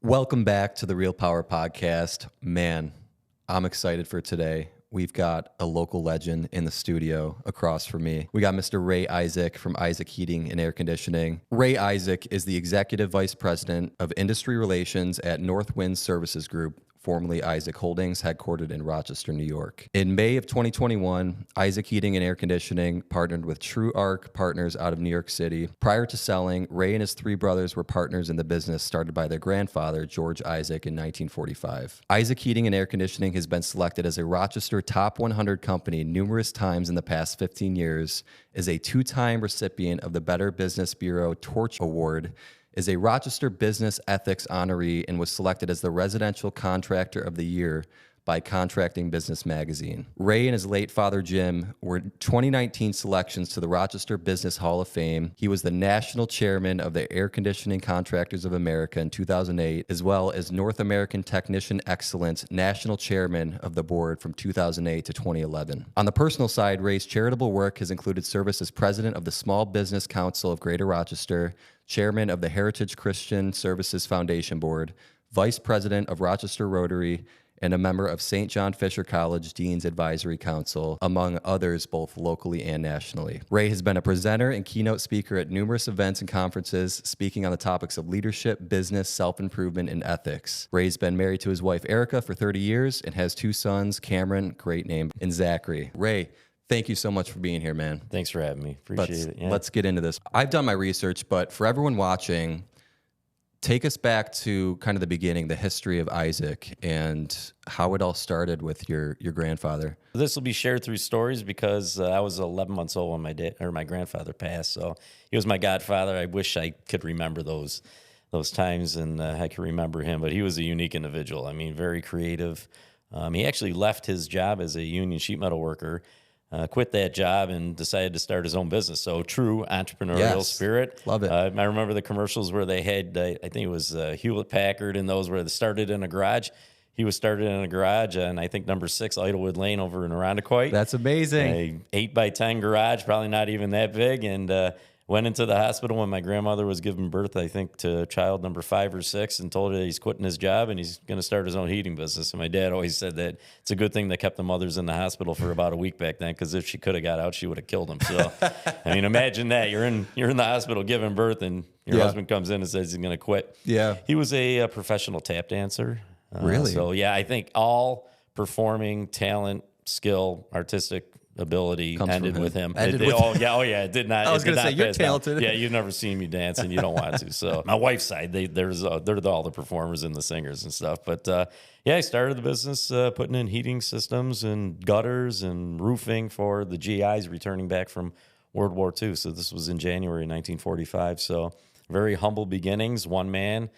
Welcome back to the Real Power Podcast. Man, I'm excited for today. We've got a local legend in the studio across from me. We got Mr. Ray Isaac from Isaac Heating and Air Conditioning. Ray Isaac is the Executive Vice President of Industry Relations at Northwind Services Group, formerly Isaac Holdings, headquartered in Rochester, New York. In May of 2021, Isaac Heating and Air Conditioning partnered with True Arc Partners out of New York City. Prior to selling, Ray and his three brothers were partners in the business started by their grandfather, George Isaac, in 1945. Isaac Heating and Air Conditioning has been selected as a Rochester Top 100 company numerous times in the past 15 years, is a two-time recipient of the Better Business Bureau Torch Award, is a Rochester Business Ethics honoree, and was selected as the Residential Contractor of the Year by Contracting Business Magazine. Ray and his late father, Jim, were 2019 selections to the Rochester Business Hall of Fame. He was the national chairman of the Air Conditioning Contractors of America in 2008, as well as North American Technician Excellence national chairman of the board from 2008 to 2011. On the personal side, Ray's charitable work has included service as president of the Small Business Council of Greater Rochester, chairman of the Heritage Christian Services Foundation Board, vice president of Rochester Rotary, and a member of St. John Fisher College Dean's Advisory Council, among others both locally and nationally. Ray has been a presenter and keynote speaker at numerous events and conferences, speaking on the topics of leadership, business, self-improvement, and ethics. Ray's been married to his wife, Erica, for 30 years and has two sons, Cameron, great name, and Zachary. Ray, thank you so much for being here, man. Thanks for having me. Appreciate it. Yeah. Let's get into this. I've done my research, but for everyone watching, take us back to kind of the beginning, the history of Isaac and how it all started with your grandfather. This will be shared through stories because I was 11 months old when my grandfather passed. So he was my godfather. I wish I could remember those times and I could remember him, but he was a unique individual. I mean, very creative. He actually left his job as a union sheet metal worker, quit that job and decided to start his own business. So true entrepreneurial spirit. Love it. I remember the commercials where they had, I think it was Hewlett Packard and those where they started in a garage. He was started in a garage, and I think number 6 Idlewood Lane over in Irondequoit. That's amazing. A 8x10 garage, probably not even that big, and went into the hospital when my grandmother was giving birth, I think, to child number 5 or 6, and told her he's quitting his job and he's going to start his own heating business. And my dad always said that it's a good thing they kept the mothers in the hospital for about a week back then, because if she could have got out, she would have killed him. So, I mean, imagine that you're in the hospital giving birth, and your husband comes in and says he's going to quit. Yeah, he was a professional tap dancer. Really? So yeah, I think all performing talent, skill, artistic ability ended with him. It did not. I was going to say, you're talented. Yeah, you've never seen me dance, and you don't want to. So my wife's side, they're all the performers and the singers and stuff. But yeah, I started the business putting in heating systems and gutters and roofing for the GIs returning back from World War II. So this was in January 1945. So very humble beginnings, one man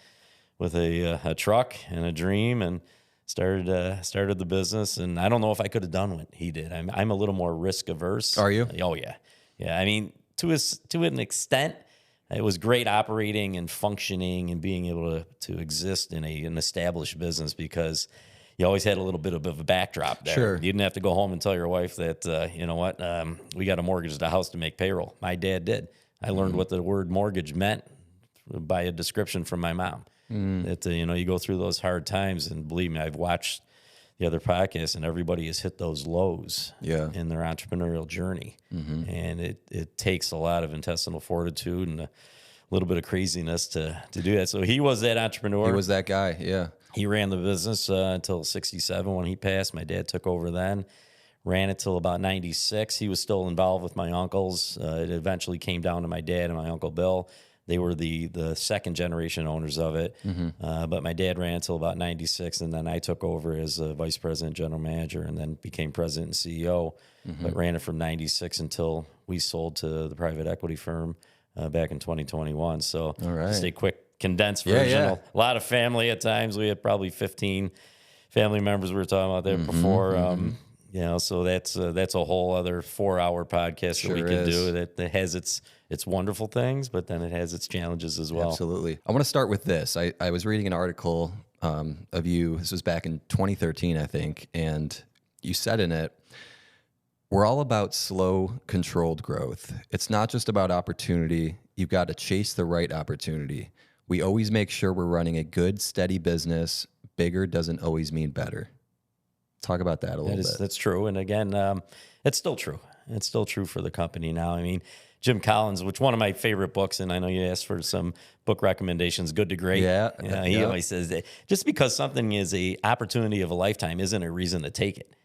with a truck and a dream, and started the business. And I don't know if I could have done what he did. I'm a little more risk averse. Are you? Oh yeah. I mean, to an extent, it was great operating and functioning and being able to exist in an established business, because you always had a little bit of a backdrop there. Sure. You didn't have to go home and tell your wife that, you know what, we got to mortgage the house to make payroll. My dad did. I learned what the word mortgage meant by a description from my mom. That you go through those hard times, and believe me, I've watched the other podcasts, and everybody has hit those lows in their entrepreneurial journey, and it takes a lot of intestinal fortitude and a little bit of craziness to do that. So he was that entrepreneur. He was that guy. Yeah, he ran the business until 67 when he passed. My dad took over then. Ran it till about 96. He was still involved with my uncles. It eventually came down to my dad and my uncle Bill. They were the second generation owners of it. But my dad ran until about 96, and then I took over as a vice president, general manager, and then became president and CEO, but ran it from 96 until we sold to the private equity firm back in 2021. So just a quick condensed version. A lot of family at times. We had probably 15 family members we were talking about there before. So that's a whole other 4-hour podcast that we can do that has its wonderful things, but then it has its challenges as well. Absolutely. I want to start with this. I was reading an article of you. This was back in 2013, I think, and you said in it, we're all about slow, controlled growth. It's not just about opportunity. You've got to chase the right opportunity. We always make sure we're running a good, steady business. Bigger doesn't always mean better. Talk about that a little bit. That's true. And again, it's still true. It's still true for the company now. I mean, Jim Collins, which one of my favorite books, and I know you asked for some book recommendations, Good to Great. Yeah. He always says that just because something is a opportunity of a lifetime isn't a reason to take it.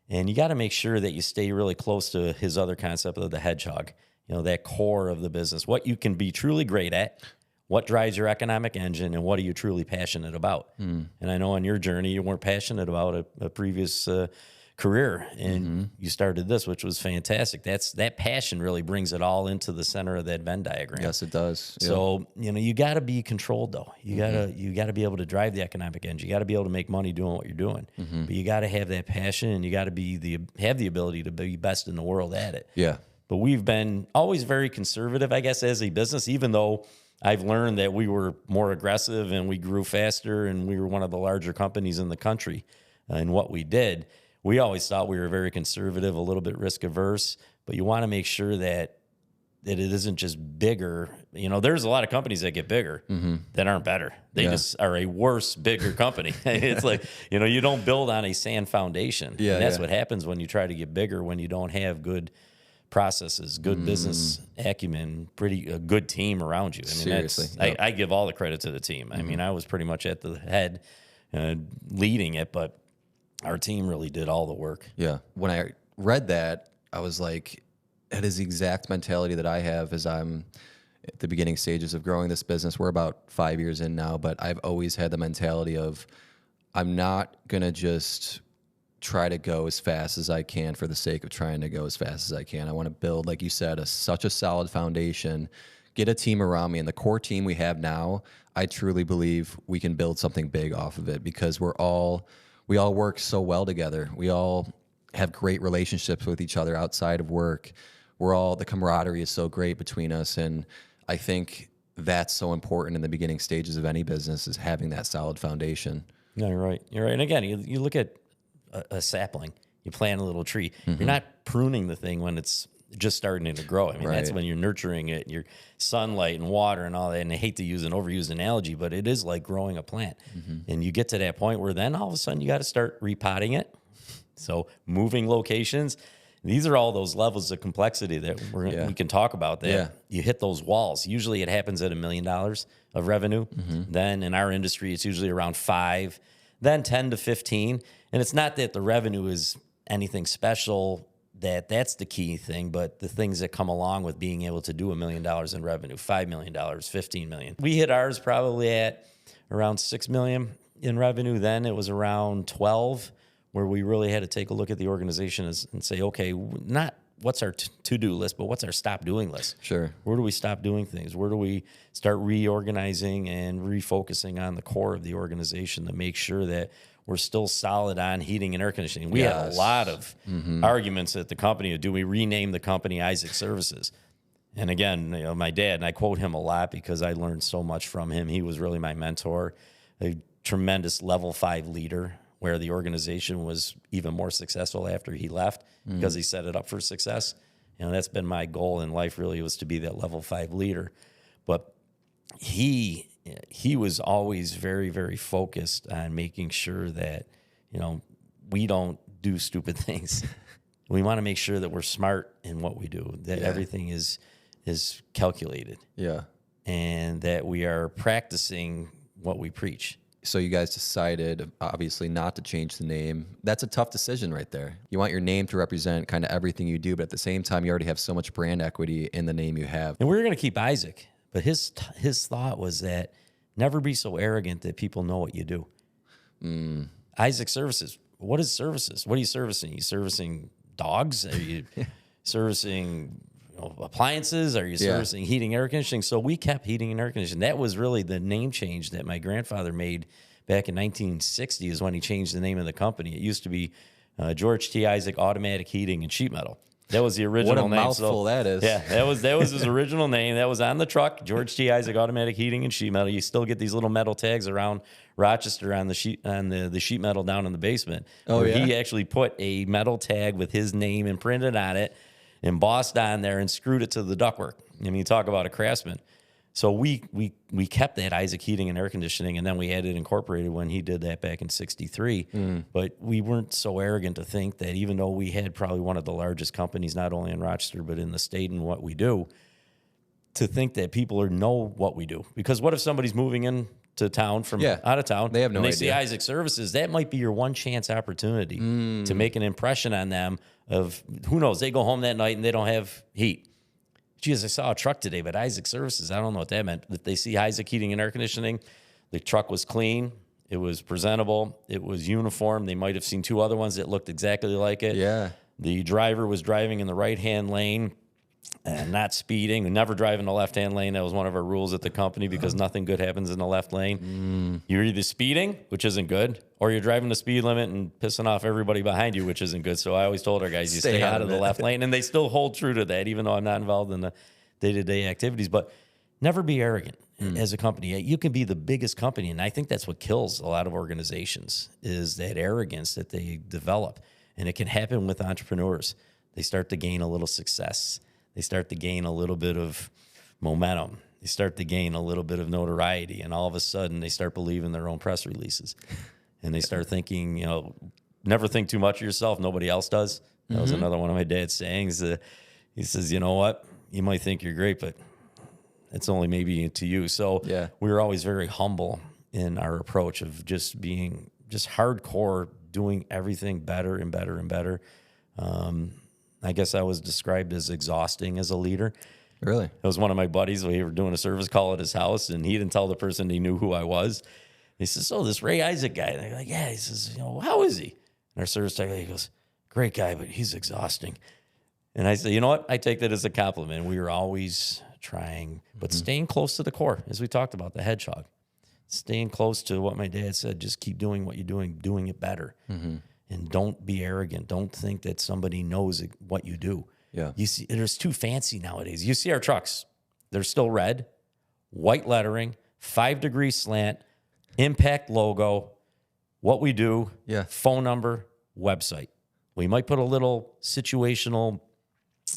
And you got to make sure that you stay really close to his other concept of the hedgehog, that core of the business, what you can be truly great at, what drives your economic engine, and what are you truly passionate about? And I know on your journey, you weren't passionate about a previous career, and you started this, which was fantastic. That passion really brings it all into the center of that Venn diagram. Yes, it does. So, you got to be controlled though. You got to be able to drive the economic engine. You got to be able to make money doing what you're doing. But you got to have that passion, and you got to have the ability to be best in the world at it. Yeah. But we've been always very conservative, I guess, as a business, even though I've learned that we were more aggressive and we grew faster and we were one of the larger companies in the country in what we did. We always thought we were very conservative, a little bit risk averse, but you want to make sure that it isn't just bigger. There's a lot of companies that get bigger that aren't better. They just are a worse, bigger company. It's like, you don't build on a sand foundation. Yeah, and that's what happens when you try to get bigger, when you don't have good processes, good business acumen, a good team around you. I mean, Seriously. I give all the credit to the team. I mean, I was pretty much at the head leading it, but our team really did all the work. Yeah. When I read that, I was like, that is the exact mentality that I have as I'm at the beginning stages of growing this business. We're about 5 years in now, but I've always had the mentality of I'm not going to just try to go as fast as I can for the sake of trying to go as fast as I can. I want to build, like you said, such a solid foundation, get a team around me. And the core team we have now, I truly believe we can build something big off of it because we all work so well together. We all have great relationships with each other outside of work. The camaraderie is so great between us. And I think that's so important in the beginning stages of any business, is having that solid foundation. No, you're right. You're right. And again, you look at a sapling, you plant a little tree. You're not pruning the thing when it's just starting to grow. I mean, that's when you're nurturing it, your sunlight and water and all that. And I hate to use an overused analogy, but it is like growing a plant. And you get to that point where then all of a sudden you got to start repotting it. So moving locations. These are all those levels of complexity that we can talk about. That you hit those walls. Usually it happens at $1 million of revenue. Then in our industry, it's usually around 5, then 10 to 15. And it's not that the revenue is anything special, that's the key thing, but the things that come along with being able to do $1 million in revenue, $5 million, $15 million. We hit ours probably at around $6 million in revenue. Then it was around 12, where we really had to take a look at the organization and say, okay, not what's our to-do list, but what's our stop doing list? Sure. Where do we stop doing things? Where do we start reorganizing and refocusing on the core of the organization to make sure that we're still solid on heating and air conditioning? We had a lot of arguments at the company. Do we rename the company Isaac Services? And again, my dad, and I quote him a lot because I learned so much from him. He was really my mentor, a tremendous level 5 leader, where the organization was even more successful after he left because he set it up for success. That's been my goal in life, really, was to be that level 5 leader. But he was always very, very focused on making sure that, we don't do stupid things. We want to make sure that we're smart in what we do, that everything is calculated. Yeah. And that we are practicing what we preach. So you guys decided, obviously, not to change the name. That's a tough decision right there. You want your name to represent kind of everything you do, but at the same time, you already have so much brand equity in the name you have. And we were going to keep Isaac, but his thought was that never be so arrogant that people know what you do. Isaac Services. What is services? What are you servicing? Are you servicing dogs? Are you servicing appliances? Are you servicing heating, air conditioning? So we kept heating and air conditioning. That was really the name change that my grandfather made back in 1960 is when he changed the name of the company. It used to be George T. Isaac Automatic Heating and Sheet Metal. That was the original name. What a mouthful that is. Yeah, that was his original name. That was on the truck, George T. Isaac Automatic Heating and Sheet Metal. You still get these little metal tags around Rochester on the sheet metal down in the basement. Oh, yeah? He actually put a metal tag with his name imprinted on it, embossed on there, and screwed it to the ductwork. I mean, you talk about a craftsman. So we kept that Isaac Heating and Air Conditioning, and then we had it incorporated when he did that back in '63. But we weren't so arrogant to think that even though we had probably one of the largest companies, not only in Rochester, but in the state and what we do, to think that people know what we do. Because what if somebody's moving in to town from out of town, they have no and they idea. see Isaac Services? That might be your one chance opportunity to make an impression on them of, who knows, they go home that night and they don't have heat. Geez, I saw a truck today, but Isaac Services, I don't know what that meant. If they see Isaac Heating and Air Conditioning, the truck was clean, it was presentable, it was uniform. They might have seen two other ones that looked exactly like it. Yeah. The driver was driving in the right-hand lane and not speeding, and never drive in the left-hand lane. That was one of our rules at the company, because nothing good happens in the left lane. You're either speeding, which isn't good, or you're driving the speed limit and pissing off everybody behind you, which isn't good. So I always told our guys, you stay out of the left lane, and they still hold true to that, even though I'm not involved in the day-to-day activities. But never be arrogant as a company. You can be the biggest company, and I think that's what kills a lot of organizations, is that arrogance that they develop. And it can happen with entrepreneurs. They start to gain a little success. They start to gain a little bit of momentum. They start to gain a little bit of notoriety, and all of a sudden they start believing their own press releases. And they start thinking, never think too much of yourself. Nobody else does. That was another one of my dad's sayings. He says, you know what? You might think you're great, but it's only maybe to you. So we were always very humble in our approach of just being hardcore, doing everything better and better and better. I guess I was described as exhausting as a leader. Really? It was one of my buddies. We were doing a service call at his house, and he didn't tell the person he knew who I was. He says, "Oh, this Ray Isaac guy." And they're like, "Yeah." He says, "How is he?" And our service tech, he goes, "Great guy, but he's exhausting." And I said, "You know what? I take that as a compliment." We were always trying, but staying close to the core, as we talked about, the hedgehog. Staying close to what my dad said. Just keep doing what you're doing it better. And don't be arrogant. Don't think that somebody knows what you do. Yeah. You see, there's too fancy nowadays. You see our trucks. They're still red, white lettering, 5-degree slant, impact logo, what we do, phone number, website. We might put a little situational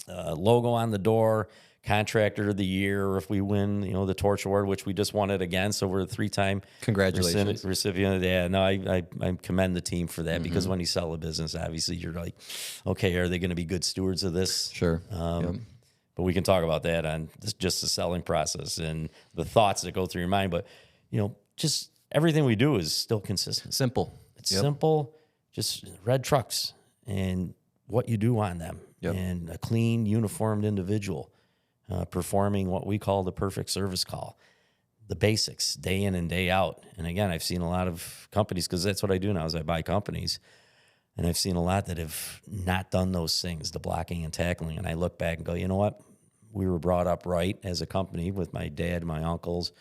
logo on the door, contractor of the year, or if we win, the Torch Award, which we just won it again. So we're a 3-time congratulations recipient. Yeah, no, I commend the team for that, because when you sell a business, obviously you're like, okay, are they going to be good stewards of this? Sure. But we can talk about that on just the selling process and the thoughts that go through your mind. But, just everything we do is still consistent. Simple. It's simple, just red trucks and what you do on them, and a clean, uniformed individual. Performing what we call the perfect service call, the basics, day in and day out. And again, I've seen a lot of companies, because that's what I do now, is I buy companies, and I've seen a lot that have not done those things, the blocking and tackling. And I look back and go, you know what? We were brought up right as a company with my dad, my uncles,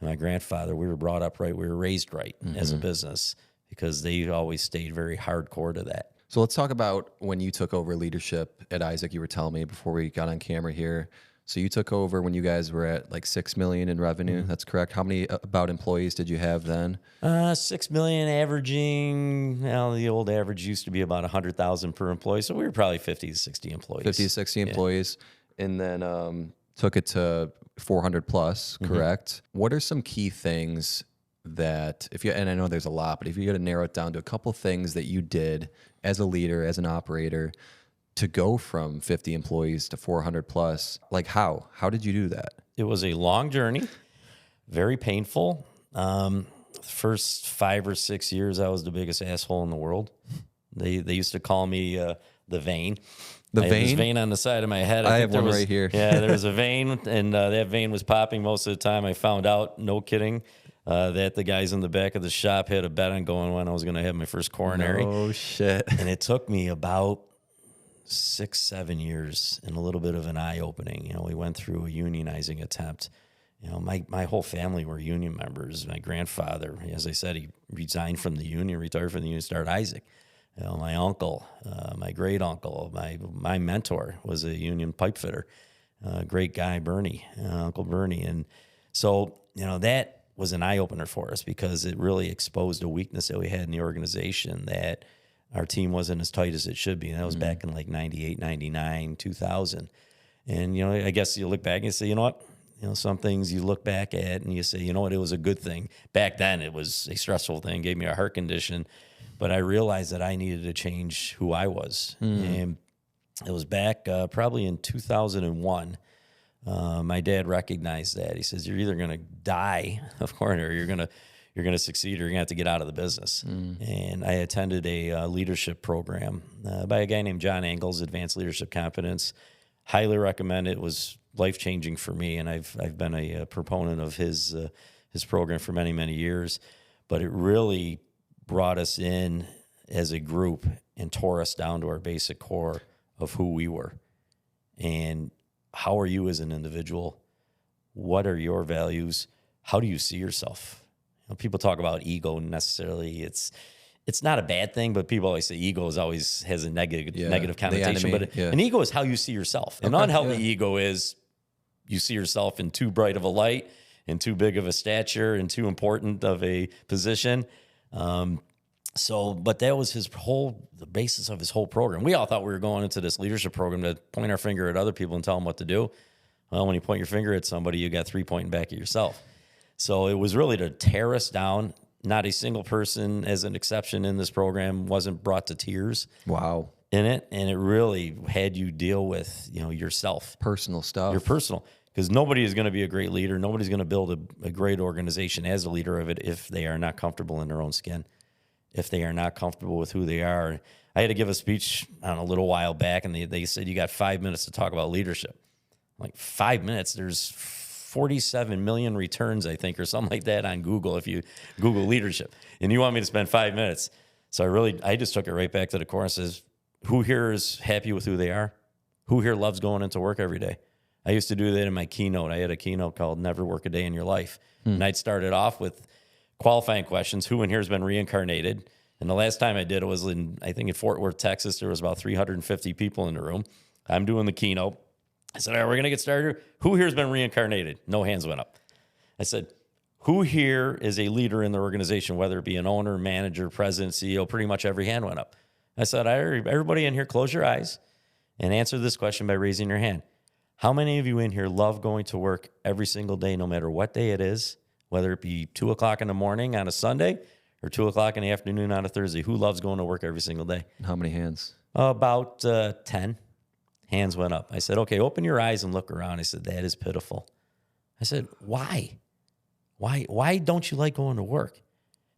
and my grandfather. We were brought up right. We were raised right as a business, because they always stayed very hardcore to that. So let's talk about when you took over leadership at Isaac. You were telling me before we got on camera here. So you took over when you guys were at like $6 million in revenue. That's correct. How many about employees did you have then? 6 million averaging. Well, the old average used to be about 100,000 per employee. So we were probably 50 to 60 employees. 50 to 60 employees. And then took it to 400 plus, correct? What are some key things that and I know there's a lot, but if you got to narrow it down to a couple things that you did as a leader, as an operator, to go from 50 employees to 400 plus, like how did you do that? It was a long journey, very painful. First 5 or 6 years, I was the biggest asshole in the world. They used to call me the vein. The I vein? had this vein on the side of my head. I have one right here. Yeah, there was a vein, and that vein was popping most of the time. I found out, no kidding, that the guys in the back of the shop had a bet on going when I was going to have my first coronary. Oh, shit. And it took me about 6-7 years and a little bit of an eye-opening. We went through a unionizing attempt. My whole family were union members. My grandfather, as I said, he resigned from the union, retired from the union, started Isaac. My uncle, my great uncle, my mentor was a union pipe fitter. Great guy, Bernie, Uncle Bernie. And so, that was an eye-opener for us, because it really exposed a weakness that we had in the organization, that our team wasn't as tight as it should be. And that was back in like 98, 99, 2000. And, I guess you look back and say, you know what? You know, some things you look back at and you say, you know what, it was a good thing. Back then, it was a stressful thing, gave me a heart condition. But I realized that I needed to change who I was. And it was back probably in 2001. My dad recognized that. He says, you're either going to die, of course, or you're going to succeed, or you're going to have to get out of the business. And I attended a leadership program by a guy named John Engels, Advanced Leadership Competence. Highly recommend it. It was life-changing for me, and I've been a proponent of his program for many, many years. But it really brought us in as a group and tore us down to our basic core of who we were. And how are you as an individual? What are your values? How do you see yourself? You know, people talk about ego necessarily. It's not a bad thing, but people always say ego has a negative connotation. But an ego is how you see yourself. An unhealthy ego is you see yourself in too bright of a light, in too big of a stature, in too important of a position. But that was the basis of his whole program. We all thought we were going into this leadership program to point our finger at other people and tell them what to do. Well, when you point your finger at somebody, you got 3 pointing back at yourself. So it was really to tear us down. Not a single person, as an exception in this program, wasn't brought to tears. Wow. In it. And it really had you deal with, yourself. Personal stuff. Your personal. Because nobody is going to be a great leader. Nobody's going to build a great organization as a leader of it if they are not comfortable in their own skin, if they are not comfortable with who they are. I had to give a speech, a little while back, and they said, you got 5 minutes to talk about leadership. Like 5 minutes? There's 47 million returns, I think, or something like that on Google if you Google leadership. And you want me to spend 5 minutes. So I just took it right back to the core and says, who here is happy with who they are? Who here loves going into work every day? I used to do that in my keynote. I had a keynote called Never Work a Day in Your Life. And I'd start it off with qualifying questions. Who in here has been reincarnated? And the last time I did it was in Fort Worth, Texas. There was about 350 people in the room. I'm doing the keynote. I said, all right, we're going to get started. Who here has been reincarnated? No hands went up. I said, who here is a leader in the organization, whether it be an owner, manager, president, CEO? Pretty much every hand went up. I said, everybody in here, close your eyes and answer this question by raising your hand. How many of you in here love going to work every single day, no matter what day it is, whether it be 2 o'clock in the morning on a Sunday or 2 o'clock in the afternoon on a Thursday? Who loves going to work every single day? How many hands? About 10 hands went up. I said, okay, open your eyes and look around. I said, that is pitiful. I said, why? Why don't you like going to work?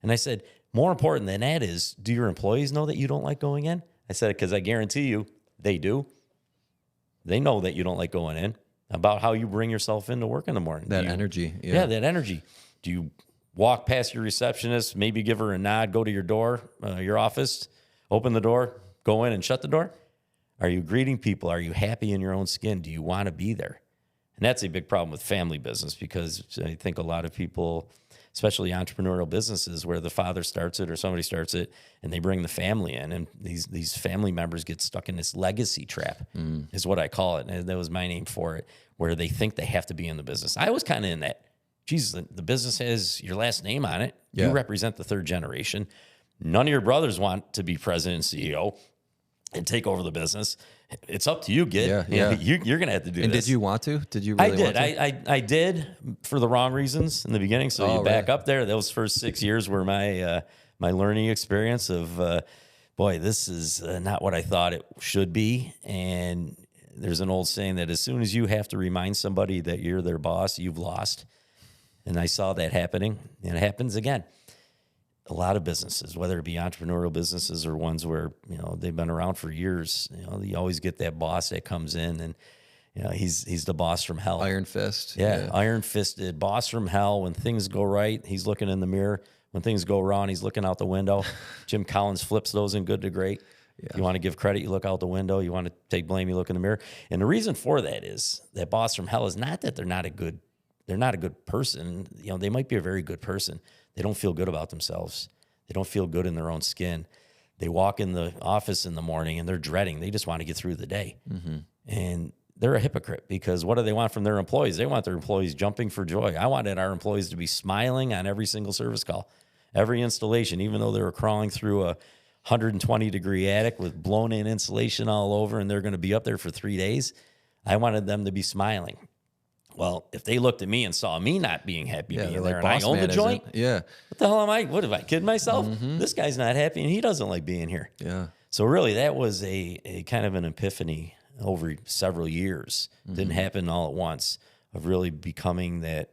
And I said, more important than that is, do your employees know that you don't like going in? I said, because I guarantee you they do. They know that you don't like going in, about how you bring yourself into work in the morning. That energy. Yeah, that energy. Do you walk past your receptionist, maybe give her a nod, go to your door, your office, open the door, go in and shut the door? Are you greeting people? Are you happy in your own skin? Do you want to be there? And that's a big problem with family business, because I think a lot of people, especially entrepreneurial businesses where the father starts it or somebody starts it and they bring the family in, and these family members get stuck in this legacy trap is what I call it. And that was my name for it, where they think they have to be in the business. I was kind of in that. Jesus, the business has your last name on it. Yeah. You represent the third generation. None of your brothers want to be president and CEO and take over the business. It's up to you, kid. Yeah. You're going to have to do this. And did you want to? Did you really want to? I did for the wrong reasons in the beginning. So you back up there. Those first 6 years were my learning experience of, boy, this is not what I thought it should be. And there's an old saying that as soon as you have to remind somebody that you're their boss, you've lost. And I saw that happening, and it happens again. A lot of businesses, whether it be entrepreneurial businesses or ones where, they've been around for years, you always get that boss that comes in and, he's the boss from hell. Iron fist. Yeah, iron-fisted, boss from hell. When things go right, he's looking in the mirror. When things go wrong, he's looking out the window. Jim Collins flips those in good to great. Yeah. You want to give credit, you look out the window. You want to take blame, you look in the mirror. And the reason for that is that boss from hell is not that they're not a good person. They might be a very good person. They don't feel good about themselves. They don't feel good in their own skin. They walk in the office in the morning and they're dreading. They just want to get through the day. Mm-hmm. And they're a hypocrite, because what do they want from their employees? They want their employees jumping for joy. I wanted our employees to be smiling on every single service call, every installation, even though they were crawling through a 120-degree attic with blown-in insulation all over, and they're going to be up there for 3 days. I wanted them to be smiling. Well, if they looked at me and saw me not being happy being there, like, and I boss own the man joint, isn't. Yeah. what the hell am I? What, have I kidding myself? This guy's not happy and he doesn't like being here. Yeah. So really that was a kind of an epiphany over several years. Didn't happen all at once, of really becoming that,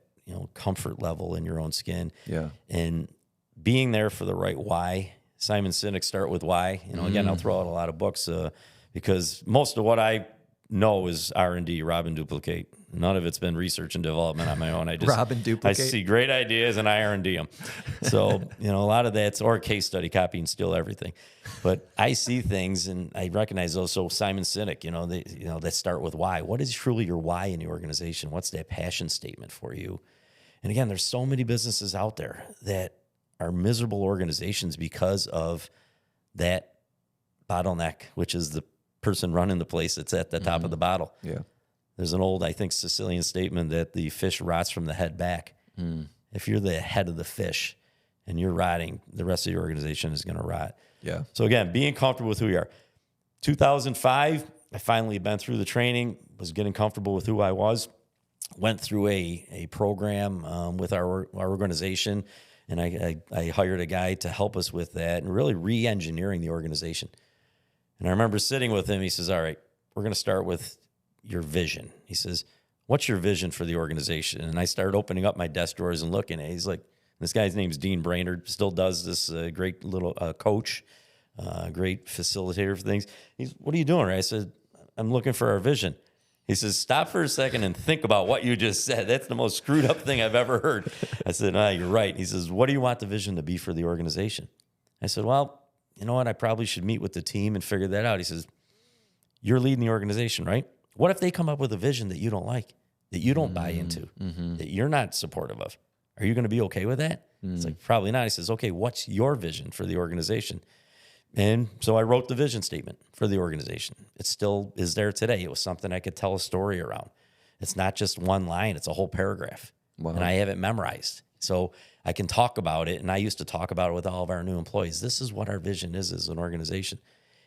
comfort level in your own skin. Yeah. And being there for the right why. Simon Sinek, Start With Why. Again, I'll throw out a lot of books because most of what I know is R&D, rob and duplicate. None of it's been research and development on my own. I just Rob and duplicate. I see great ideas and I R&D them. So, a lot of that's, or case study, copy and steal everything. But I see things and I recognize those. So Simon Sinek, that start with why. What is truly your why in the organization? What's that passion statement for you? And again, there's so many businesses out there that are miserable organizations because of that bottleneck, which is the person running the place that's at the top of the bottle. Yeah. There's an old, I think, Sicilian statement that the fish rots from the head back. If you're the head of the fish and you're rotting, the rest of the organization is going to rot. Yeah. So again, being comfortable with who you are. 2005, I finally had been through the training, was getting comfortable with who I was, went through a program with our organization, and I hired a guy to help us with that and really re-engineering the organization. And I remember sitting with him. He says, all right, we're going to start with your vision. He says, what's your vision for the organization? And I started opening up my desk drawers and looking at it. He's like, this guy's name's Dean Brainerd, still does this great little coach, great facilitator for things. He's, what are you doing? I said, I'm looking for our vision. He says, stop for a second and think about what you just said. That's the most screwed up thing I've ever heard. I said, you're right. He says, what do you want the vision to be for the organization? I said, well, you know what? I probably should meet with the team and figure that out. He says, you're leading the organization, right? What if they come up with a vision that you don't like, that you don't buy into, that you're not supportive of? Are you going to be okay with that? It's like, probably not. He says, okay, what's your vision for the organization? And so I wrote the vision statement for the organization. It still is there today. It was something I could tell a story around. It's not just one line. It's a whole paragraph. Wow. And I have it memorized. So I can talk about it. And I used to talk about it with all of our new employees. This is what our vision is as an organization.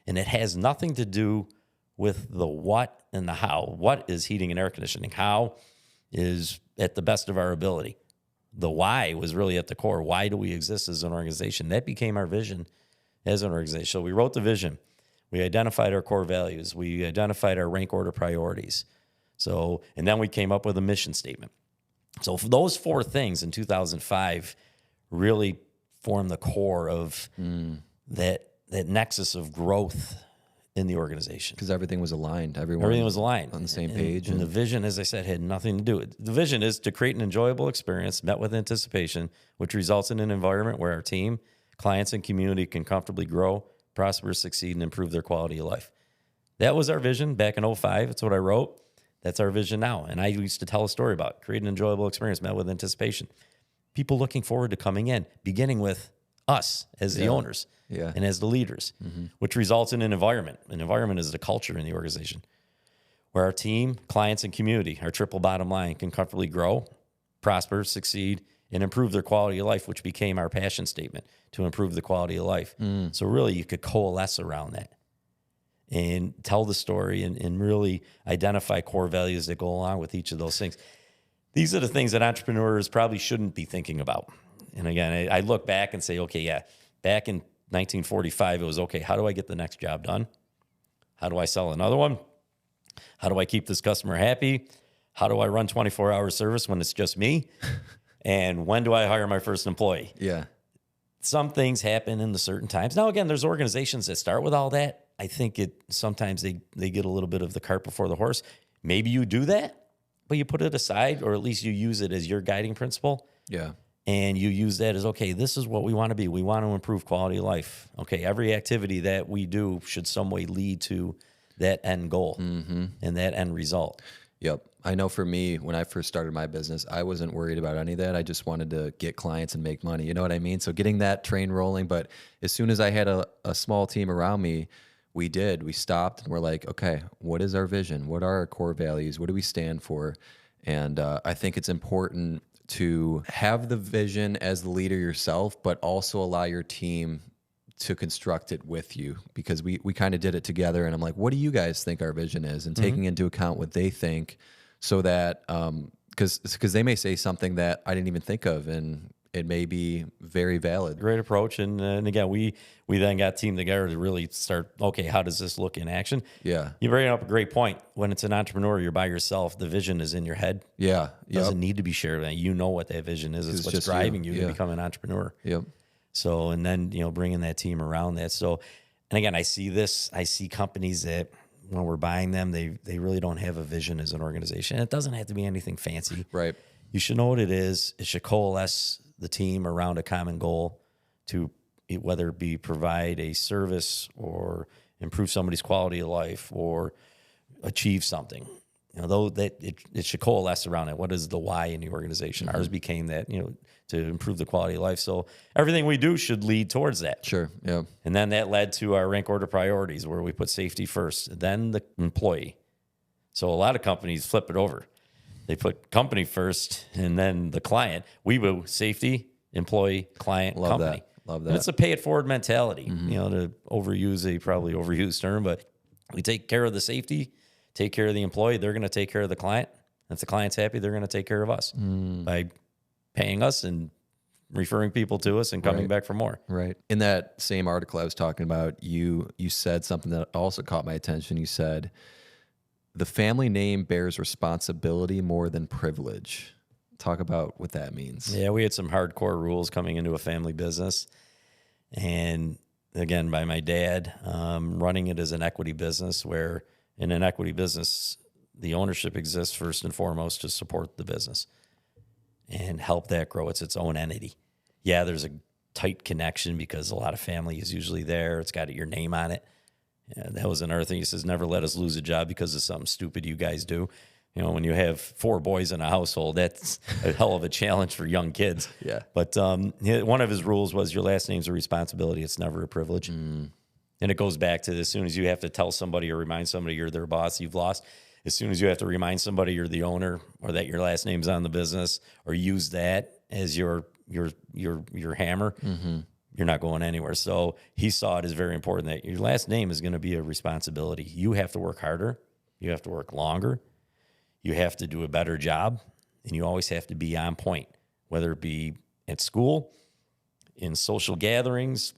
And it has nothing to do with the what and the how. What is heating and air conditioning? How is at the best of our ability. The why was really at the core. Why do we exist as an organization? That became our vision as an organization. So we wrote the vision. We identified our core values. We identified our rank order priorities. So, and then we came up with a mission statement. So for those four things in 2005 really formed the core of that nexus of growth in the organization. Because everything was aligned. Everything was aligned. On the same page. And the vision, as I said, had nothing to do with it. The vision is to create an enjoyable experience met with anticipation, which results in an environment where our team, clients, and community can comfortably grow, prosper, succeed, and improve their quality of life. That was our vision back in 2005. That's what I wrote. That's our vision now. And I used to tell a story about create an enjoyable experience met with anticipation. People looking forward to coming in, beginning with us as the owners and as the leaders, which results in an environment. An environment is the culture in the organization where our team, clients, and community, our triple bottom line, can comfortably grow, prosper, succeed, and improve their quality of life, which became our passion statement to improve the quality of life. So really you could coalesce around that and tell the story and really identify core values that go along with each of those things. These are the things that entrepreneurs probably shouldn't be thinking about. And again, I look back and say, okay, back in 1945, it was, okay, how do I get the next job done? How do I sell another one? How do I keep this customer happy? How do I run 24-hour service when it's just me? And when do I hire my first employee? Yeah. Some things happen in the certain times. Now, again, there's organizations that start with all that. I think sometimes they get a little bit of the cart before the horse. Maybe you do that, but you put it aside, or at least you use it as your guiding principle. Yeah. And you use that as, okay, this is what we want to be. We want to improve quality of life. Okay, every activity that we do should some way lead to that end goal and that end result. Yep. I know for me, when I first started my business, I wasn't worried about any of that. I just wanted to get clients and make money. You know what I mean? So getting that train rolling. But as soon as I had a small team around me, we stopped and we're like, okay, what is our vision? What are our core values? What do we stand for? And I think it's important to have the vision as the leader yourself, but also allow your team to construct it with you, because we kind of did it together. And I'm like, what do you guys think our vision is? And taking into account what they think, so that because they may say something that I didn't even think of, and it may be very valid. Great approach. And again, we then got team together to really start, okay, how does this look in action? Yeah. You bring up a great point. When it's an entrepreneur, you're by yourself. The vision is in your head. Yeah. It doesn't need to be shared. You know what that vision is. It's what's just driving you yeah. to become an entrepreneur. Yep. So, and then, bringing that team around that. So, and again, I see companies that when we're buying them, they really don't have a vision as an organization. And it doesn't have to be anything fancy. Right. You should know what it is. It should coalesce the team around a common goal to whether it be provide a service or improve somebody's quality of life or achieve something. Though that it should coalesce around it. What is the why in the organization? Ours became that, to improve the quality of life. So everything we do should lead towards that. Sure. Yeah. And then that led to our rank order priorities where we put safety first, then the employee. So a lot of companies flip it over. They put company first and then the client. We will safety, employee, client, Love company. Love that. And it's a pay it forward mentality, to overuse a probably overused term, but we take care of the safety, take care of the employee. They're going to take care of the client. If the client's happy, they're going to take care of us by paying us and referring people to us and coming back for more. Right. In that same article I was talking about, you said something that also caught my attention. You said, the family name bears responsibility more than privilege. Talk about what that means. Yeah, we had some hardcore rules coming into a family business. And again, by my dad, running it as an equity business, where in an equity business, the ownership exists first and foremost to support the business and help that grow. It's its own entity. Yeah, there's a tight connection because a lot of family is usually there. It's got your name on it. Yeah, that was another thing. He says, never let us lose a job because of something stupid you guys do. When you have 4 boys in a household, that's a hell of a challenge for young kids. Yeah. But one of his rules was your last name's a responsibility. It's never a privilege. And it goes back to as soon as you have to tell somebody or remind somebody you're their boss, you've lost. As soon as you have to remind somebody you're the owner or that your last name's on the business or use that as your hammer, you're not going anywhere. So he saw it as very important that your last name is going to be a responsibility. You have to work harder. You have to work longer. You have to do a better job. And you always have to be on point, whether it be at school, in social gatherings,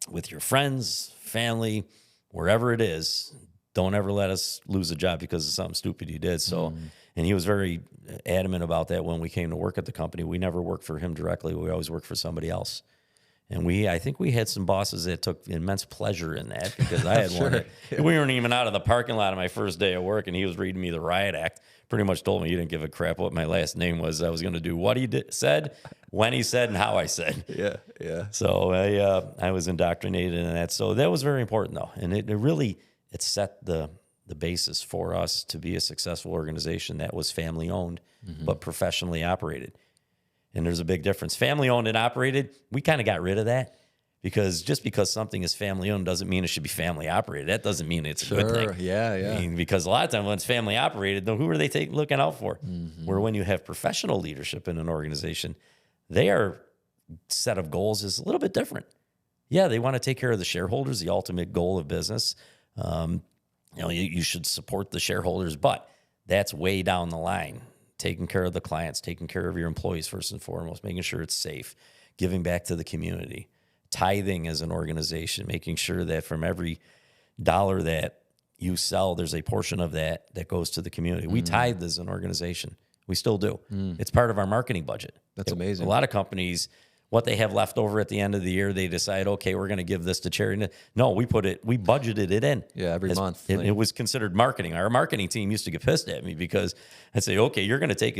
with your friends, family, wherever it is. Don't ever let us lose a job because of something stupid you did. So, and he was very adamant about that when we came to work at the company. We never worked for him directly. We always worked for somebody else. And I think we had some bosses that took immense pleasure in that because I had one. We weren't even out of the parking lot on my first day of work, and he was reading me the riot act. Pretty much told me he didn't give a crap what my last name was. I was going to do what he said, when he said, and how I said. Yeah, yeah. So I was indoctrinated in that. So that was very important, though, and it set the basis for us to be a successful organization that was family owned but professionally operated. And there's a big difference. Family owned and operated, we kind of got rid of that because just because something is family owned doesn't mean it should be family operated. That doesn't mean it's a good thing. Yeah. I mean, because a lot of times when it's family operated, who are they looking out for? Where when you have professional leadership in an organization, their set of goals is a little bit different. Yeah, they want to take care of the shareholders, the ultimate goal of business. You should support the shareholders, but that's way down the line. Taking care of the clients, taking care of your employees first and foremost, making sure it's safe, giving back to the community, tithing as an organization, making sure that from every dollar that you sell, there's a portion of that goes to the community. We tithe as an organization. We still do. It's part of our marketing budget. That's amazing. A lot of companies, what they have left over at the end of the year, they decide, okay, we're going to give this to charity. No, we budgeted it in. Yeah, every month. It was considered marketing. Our marketing team used to get pissed at me because I'd say, okay, you're going to take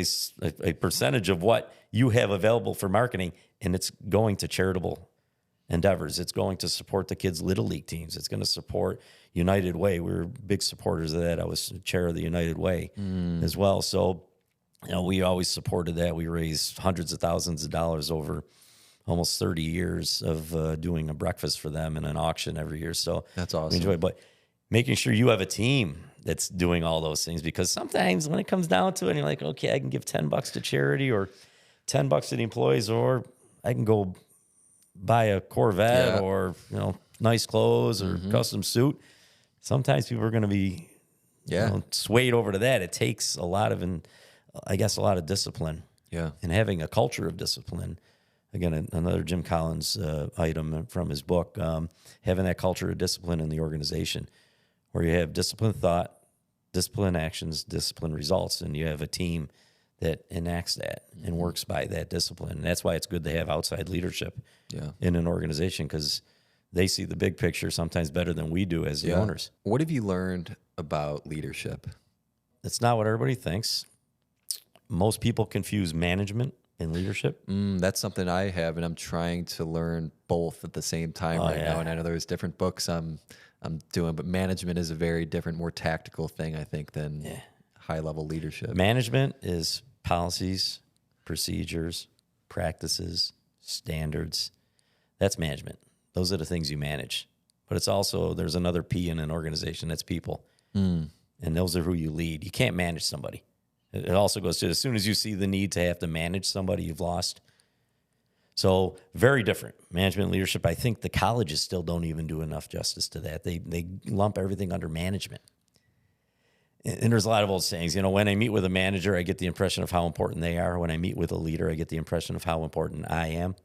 a percentage of what you have available for marketing, and it's going to charitable endeavors. It's going to support the kids' Little League teams. It's going to support United Way. We were big supporters of that. I was chair of the United Way as well. So, we always supported that. We raised hundreds of thousands of dollars over almost 30 years of doing a breakfast for them and an auction every year. So that's awesome. We enjoy it. But making sure you have a team that's doing all those things, because sometimes when it comes down to it, and you're like, okay, I can give $10 to charity or $10 to the employees, or I can go buy a Corvette or, nice clothes or custom suit. Sometimes people are going to be swayed over to that. It takes a lot of I guess, a lot of discipline. Yeah. And having a culture of discipline. Again, another Jim Collins item from his book, having that culture of discipline in the organization where you have disciplined thought, disciplined actions, disciplined results, and you have a team that enacts that and works by that discipline. And that's why it's good to have outside leadership in an organization, because they see the big picture sometimes better than we do as the owners. What have you learned about leadership? It's not what everybody thinks. Most people confuse management and leadership. That's something I have, and I'm trying to learn both at the same time now. And I know there's different books I'm doing, but management is a very different, more tactical thing, I think, than high-level leadership. Management is policies, procedures, practices, standards. That's management. Those are the things you manage. But it's also, there's another P in an organization, that's people. And those are who you lead. You can't manage somebody. It also goes to, as soon as you see the need to have to manage somebody, you've lost. So very different. Management and leadership, I think the colleges still don't even do enough justice to that. They lump everything under management. And there's a lot of old sayings. When I meet with a manager, I get the impression of how important they are. When I meet with a leader, I get the impression of how important I am.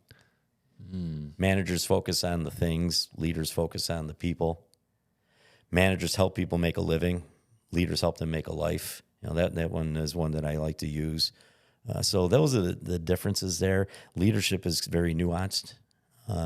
Managers focus on the things. Leaders focus on the people. Managers help people make a living. Leaders help them make a life. That one is one that I like to use. So those are the differences there. Leadership is very nuanced.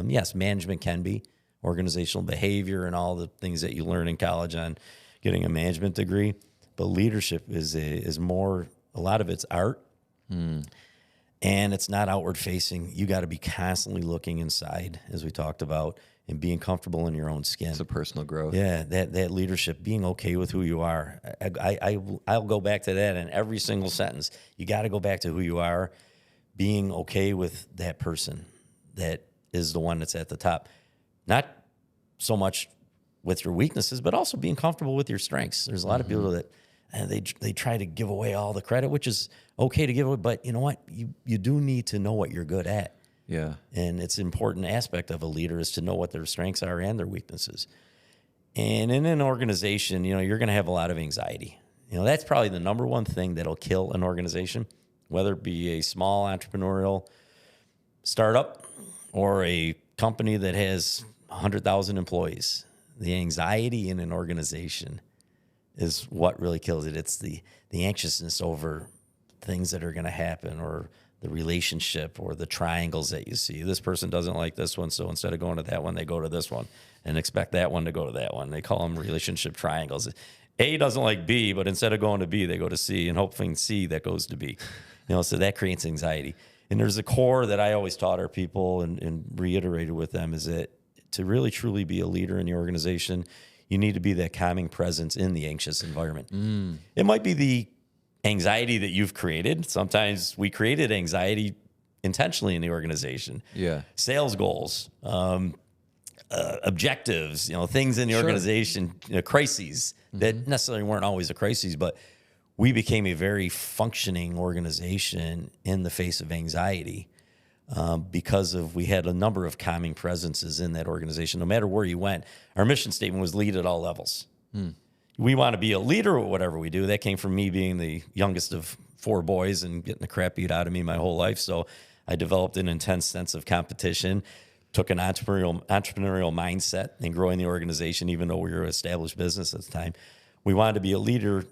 Yes, management can be organizational behavior and all the things that you learn in college on getting a management degree. But leadership is more, a lot of it's art. And it's not outward facing. You got to be constantly looking inside, as we talked about, and being comfortable in your own skin. It's a personal growth. Yeah, that leadership, being okay with who you are. I'll go back to that in every single sentence. You got to go back to who you are, being okay with that person that is the one that's at the top. Not so much with your weaknesses, but also being comfortable with your strengths. There's a lot of people that they try to give away all the credit, which is okay to give away, but you know what? You do need to know what you're good at. Yeah. And it's an important aspect of a leader is to know what their strengths are and their weaknesses. And in an organization, you're going to have a lot of anxiety. That's probably the number one thing that'll kill an organization, whether it be a small entrepreneurial startup or a company that has 100,000 employees. The anxiety in an organization is what really kills it. It's the anxiousness over things that are going to happen, or the relationship, or the triangles that you see. This person doesn't like this one, so instead of going to that one, they go to this one and expect that one to go to that one. They call them relationship triangles. A doesn't like B, but instead of going to B, they go to C, and hoping C that goes to B. So that creates anxiety. And there's a core that I always taught our people and reiterated with them, is that to really truly be a leader in the organization, you need to be that calming presence in the anxious environment. It might be the anxiety that you've created. Sometimes we created anxiety intentionally in the organization. Yeah. Sales goals, objectives, things in the organization, crises that necessarily weren't always a crisis, but we became a very functioning organization in the face of anxiety because we had a number of calming presences in that organization. No matter where you went, our mission statement was lead at all levels. We want to be a leader at whatever we do. That came from me being the youngest of 4 boys and getting the crap beat out of me my whole life. So I developed an intense sense of competition, took an entrepreneurial mindset in growing the organization, even though we were an established business at the time. We wanted to be a leader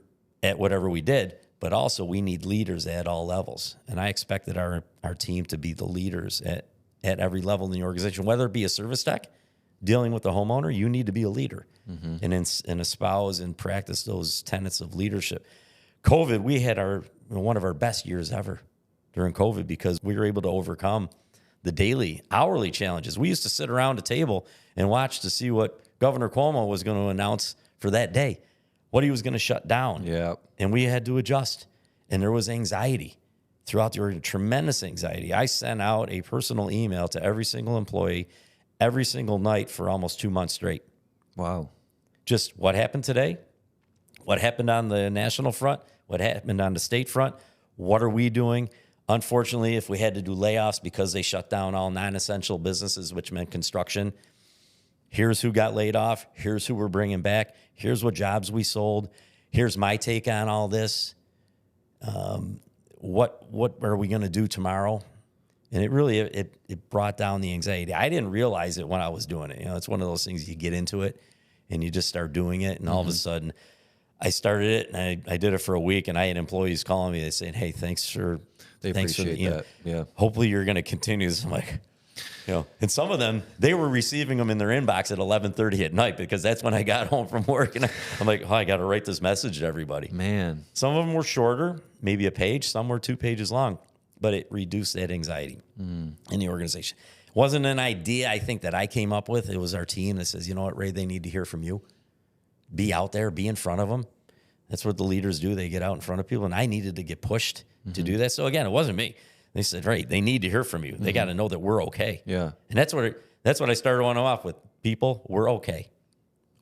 at whatever we did, but also we need leaders at all levels. And I expected our team to be the leaders at every level in the organization, whether it be a service tech, dealing with the homeowner, you need to be a leader and espouse and practice those tenets of leadership. COVID, we had one of our best years ever during COVID because we were able to overcome the daily, hourly challenges. We used to sit around a table and watch to see what Governor Cuomo was going to announce for that day, what he was going to shut down. Yeah. And we had to adjust. And there was anxiety throughout the organization, tremendous anxiety. I sent out a personal email to every single employee every single night for almost 2 months straight. Wow. Just what happened today, what happened on the national front, what happened on the state front, what are we doing? Unfortunately, if we had to do layoffs because they shut down all non-essential businesses, which meant construction, here's who got laid off, here's who we're bringing back, here's what jobs we sold, here's my take on all this. what are we going to do tomorrow? And it really, it brought down the anxiety. I didn't realize it when I was doing it. You know, it's one of those things, you get into it and you just start doing it. And all of a sudden I started it and I did it for a week, and I had employees calling me. They saying, "Hey, thanks for appreciate that. Yeah. Hopefully you're going to continue this." I'm like, you know, and some of them, they were receiving them in their inbox at 11:30 at night, because that's when I got home from work. And I'm like, oh, I got to write this message to everybody. Man. Some of them were shorter, maybe a page. Some were 2 pages long, but it reduced that anxiety in the organization. It wasn't an idea, I think, that I came up with. It was our team that says, you know what, Ray, they need to hear from you. Be out there, be in front of them. That's what the leaders do. They get out in front of people, and I needed to get pushed to do that. So again, it wasn't me. They said, right, they need to hear from you. They got to know that we're okay. Yeah. And that's what I started on off with. People, we're okay.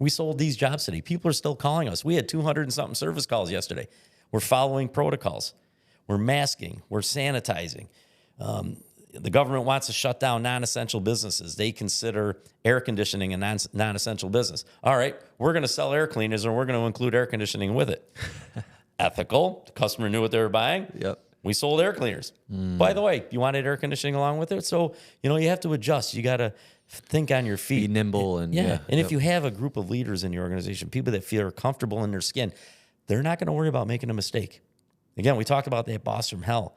We sold these jobs today. People are still calling us. We had 200 and something service calls yesterday. We're following protocols. We're masking. We're sanitizing. The government wants to shut down non-essential businesses. They consider air conditioning a non-essential business. All right, we're going to sell air cleaners, and we're going to include air conditioning with it. Ethical. The customer knew what they were buying. Yep. We sold air cleaners. By the way, you wanted air conditioning along with it. So, you know, you have to adjust. You got to think on your feet. Be nimble. And And if you have a group of leaders in your organization, people that feel comfortable in their skin, they're not going to worry about making a mistake. Again, we talked about that boss from hell.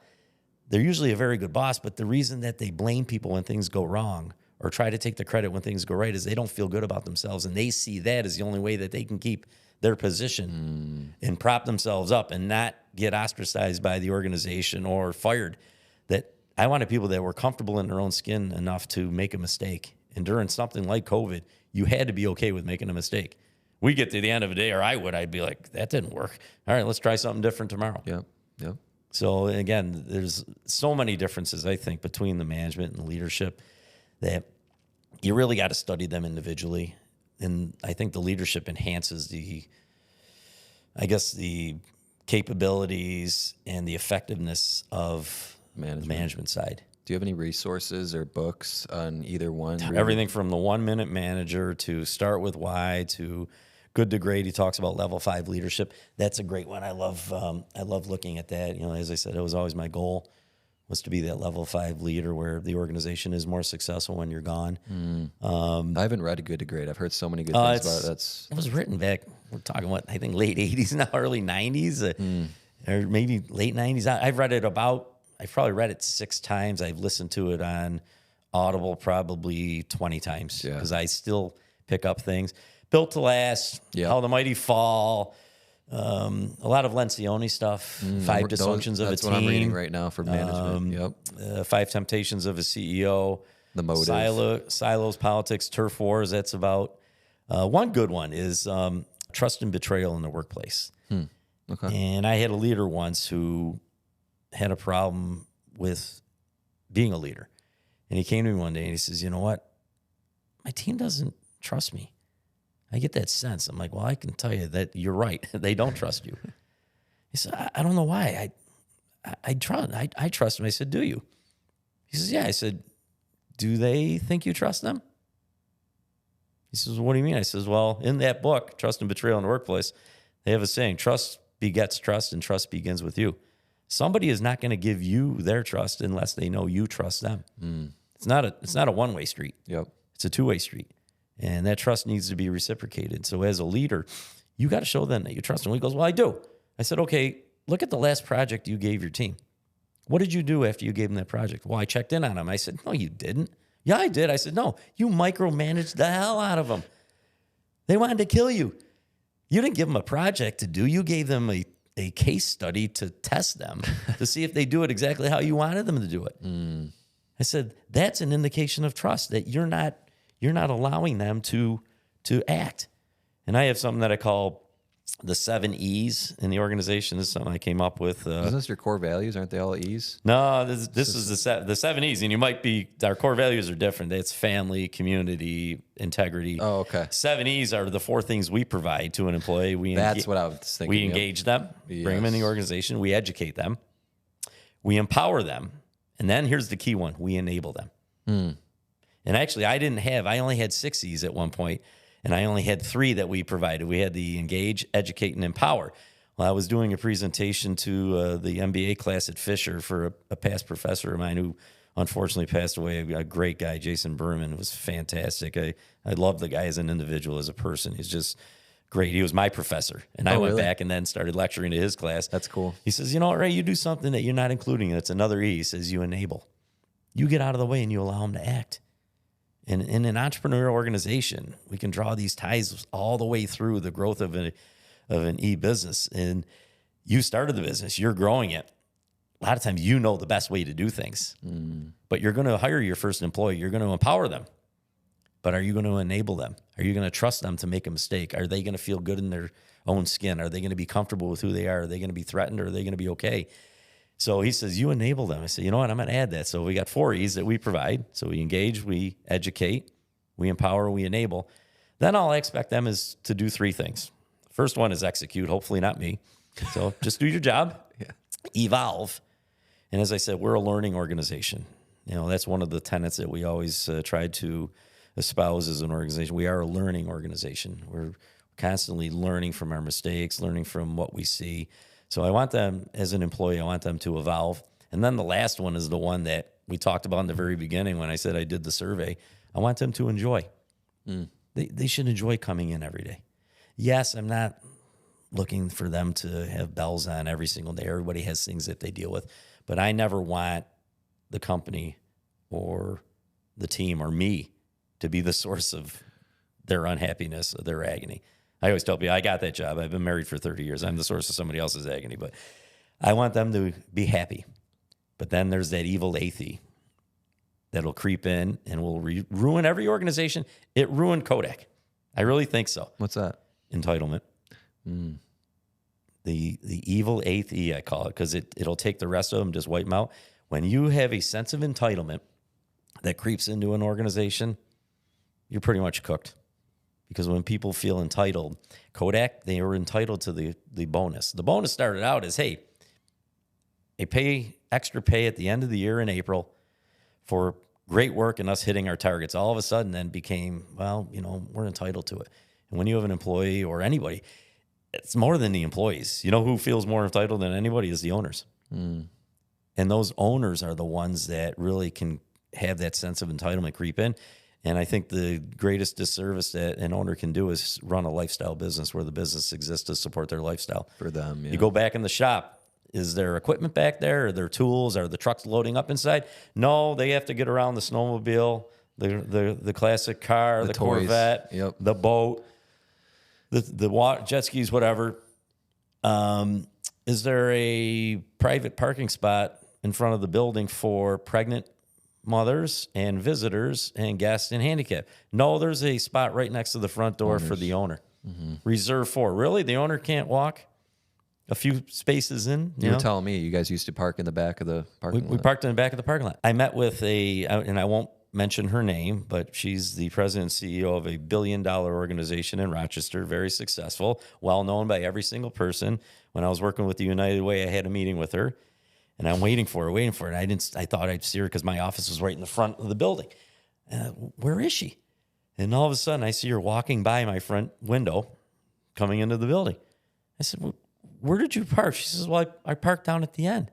They're usually a very good boss, but the reason that they blame people when things go wrong or try to take the credit when things go right is they don't feel good about themselves, and they see that as the only way that they can keep their position and prop themselves up and not get ostracized by the organization or fired. That I wanted people that were comfortable in their own skin enough to make a mistake. And during something like COVID, you had to be okay with making a mistake. We get to the end of the day, or I'd be like, that didn't work. All right, let's try something different tomorrow. Yep. Yep. So again, there's so many differences, I think, between the management and the leadership that you really got to study them individually. And I think the leadership enhances the capabilities and the effectiveness of the management side. Do you have any resources or books on either one? Everything from the 1 Minute Manager to Start With Why to Good to Great. He talks about level 5 leadership. That's a great one. I love looking at that. You know, as I said, it was always my goal was to be that level 5 leader where the organization is more successful when you're gone. I haven't read Good to Great. I've heard so many good things about it. It was written back, we're talking what, I think late 80s now, early 90s, or maybe late 90s. I've probably read it 6 times. I've listened to it on Audible probably 20 times because I still pick up things. Built to Last, How the Mighty Fall, a lot of Lencioni stuff, 5 Dysfunctions of a Team. That's what I'm reading right now for management. 5 Temptations of a CEO. The Motive. Silos, Politics, Turf Wars. That's about one good one is Trust and Betrayal in the Workplace. Okay. And I had a leader once who had a problem with being a leader. And he came to me one day and he says, you know what? My team doesn't trust me. I get that sense. I'm like, well, I can tell you that you're right. They don't trust you. He said, I don't know why. I trust them. I said, do you? He says, yeah. I said, do they think you trust them? He says, what do you mean? I says, well, in that book, Trust and Betrayal in the Workplace, they have a saying, trust begets trust and trust begins with you. Somebody is not going to give you their trust unless they know you trust them. It's not a one-way street. Yep. It's a two-way street. And that trust needs to be reciprocated. So as a leader, you got to show them that you trust them. He goes, well, I do. I said, okay, look at the last project you gave your team. What did you do after you gave them that project? Well, I checked in on them. I said, no, you didn't. Yeah, I did. I said, no, you micromanaged the hell out of them. They wanted to kill you. You didn't give them a project to do. You gave them a case study to test them to see if they do it exactly how you wanted them to do it. I said, that's an indication of trust, that you're not allowing them to act. And I have something that I call the 7 E's in the organization. This is something I came up with. Isn't this your core values? Aren't they all E's? No, this is the 7 E's. And you might be, our core values are different. It's family, community, integrity. Oh, okay. 7 E's are the 4 things we provide to an employee. That's what I was thinking. We engage them, bring them in the organization. We educate them. We empower them. And then here's the key one. We enable them. And actually, I only had 6 E's at one point, and I only had 3 that we provided. We had the engage, educate, and empower. Well, I was doing a presentation to the MBA class at Fisher for a past professor of mine who unfortunately passed away. A great guy, Jason Berman, was fantastic. I love the guy as an individual, as a person. He's just great. He was my professor, and I went back and then started lecturing to his class. That's cool. He says, you know what, Ray, you do something that you're not including. It's another E. He says, you enable. You get out of the way and you allow them to act. And in an entrepreneurial organization, we can draw these ties all the way through the growth of an e-business. And you started the business, you're growing it. A lot of times you know the best way to do things, but you're going to hire your first employee. You're going to empower them, but are you going to enable them? Are you going to trust them to make a mistake? Are they going to feel good in their own skin? Are they going to be comfortable with who they are? Are they going to be threatened, or are they going to be okay? So he says, you enable them. I said, you know what? I'm going to add that. So we got 4 E's that we provide. So we engage, we educate, we empower, we enable. Then all I expect them is to do 3 things. First one is execute, hopefully not me. So just do your job, evolve. And as I said, we're a learning organization. You know, that's one of the tenets that we always try to espouse as an organization. We are a learning organization. We're constantly learning from our mistakes, learning from what we see. So I want them, as an employee, I want them to evolve. And then the last one is the one that we talked about in the very beginning when I said I did the survey. I want them to enjoy. They should enjoy coming in every day. Yes, I'm not looking for them to have bells on every single day. Everybody has things that they deal with. But I never want the company or the team or me to be the source of their unhappiness, of their agony. I always tell people, I got that job. I've been married for 30 years. I'm the source of somebody else's agony. But I want them to be happy. But then there's that evil athe that'll creep in and will ruin every organization. It ruined Kodak. I really think so. What's that? Entitlement. The evil eighth E, I call it, because it'll take the rest of them, just wipe them out. When you have a sense of entitlement that creeps into an organization, you're pretty much cooked. Because when people feel entitled, Kodak, they were entitled to the bonus. The bonus started out as, hey, extra pay at the end of the year in April for great work and us hitting our targets. All of a sudden then became, well, you know, we're entitled to it. And when you have an employee or anybody, it's more than the employees. You know who feels more entitled than anybody is the owners. And those owners are the ones that really can have that sense of entitlement creep in. And I think the greatest disservice that an owner can do is run a lifestyle business where the business exists to support their lifestyle. For them, yeah. You go back in the shop. Is there equipment back there? Are there tools? Are the trucks loading up inside? No, they have to get around the snowmobile, the classic car, the toys. Corvette, Yep. the boat, the jet skis, whatever. Is there a private parking spot in front of the building for pregnant mothers and visitors and guests and handicap? No, there's a spot right next to the front door for the owner. Reserved for. Really? The owner can't walk a few spaces in? You were telling me you guys used to park in the back of the parking lot. We parked in the back of the parking lot. I met with and I won't mention her name, but she's the president and CEO of a $1 billion organization in Rochester, very successful, well known by every single person. When I was working with the United Way, I had a meeting with her, and I'm waiting for her. I thought I'd see her because my office was right in the front of the building. Where is she? And all of a sudden, I see her walking by my front window, coming into the building. I said, well, where did you park? She says, well, I parked down at the end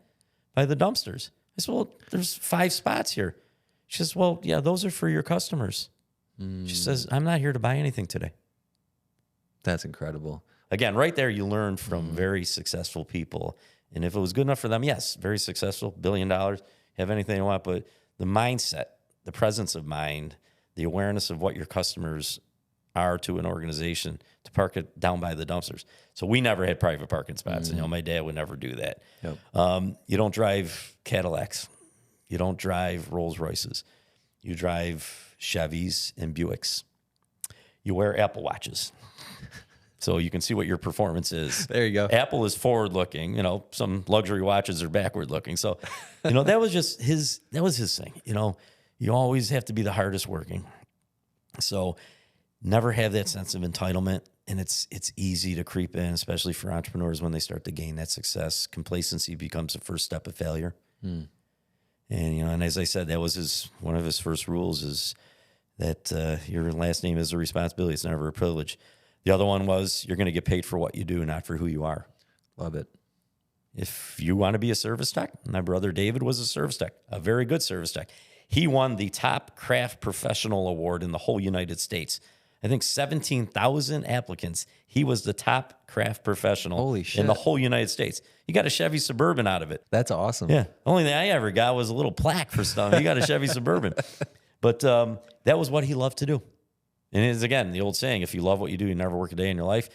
by the dumpsters. I said, well, there's 5 spots here. She says, well, yeah, those are for your customers. She says, I'm not here to buy anything today. That's incredible. Again, right there, you learn from very successful people. And if it was good enough for them, yes, very successful, $1 billion, have anything you want. But the mindset, the presence of mind, the awareness of what your customers are to an organization, to park it down by the dumpsters. So we never had private parking spots. You know, my dad would never do that. Yep. You don't drive Cadillacs. You don't drive Rolls Royces. You drive Chevys and Buicks. You wear Apple Watches. So you can see what your performance is. There you go. Apple is forward looking. You know, some luxury watches are backward looking. So, you know, that was his thing. You know, you always have to be the hardest working. So never have that sense of entitlement. And it's easy to creep in, especially for entrepreneurs when they start to gain that success. Complacency becomes the first step of failure. And, you know, and as I said, that was one of his first rules is that your last name is a responsibility. It's never a privilege. The other one was you're going to get paid for what you do, not for who you are. Love it. If you want to be a service tech, my brother David was a service tech, a very good service tech. He won the top craft professional award in the whole United States. I think 17,000 applicants. He was the top craft professional Holy shit. in the whole United States. He got a Chevy Suburban out of it. That's awesome. Yeah. Only thing I ever got was a little plaque for stuff. He got a Chevy Suburban. But that was what he loved to do. And it's, again, the old saying, if you love what you do, you never work a day in your life.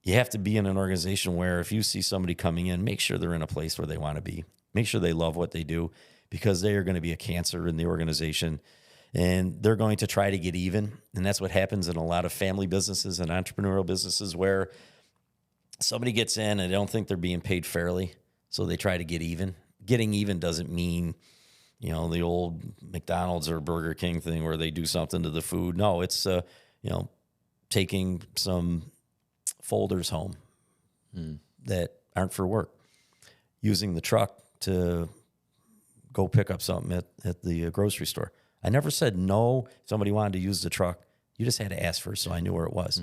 You have to be in an organization where if you see somebody coming in, make sure they're in a place where they want to be. Make sure they love what they do, because they are going to be a cancer in the organization, and they're going to try to get even. And that's what happens in a lot of family businesses and entrepreneurial businesses, where somebody gets in and they don't think they're being paid fairly, so they try to get even. Getting even doesn't mean, the old McDonald's or Burger King thing where they do something to the food. No, it's, taking some folders home that aren't for work, using the truck to go pick up something at the grocery store. I never said no. If somebody wanted to use the truck, you just had to ask first, so I knew where it was.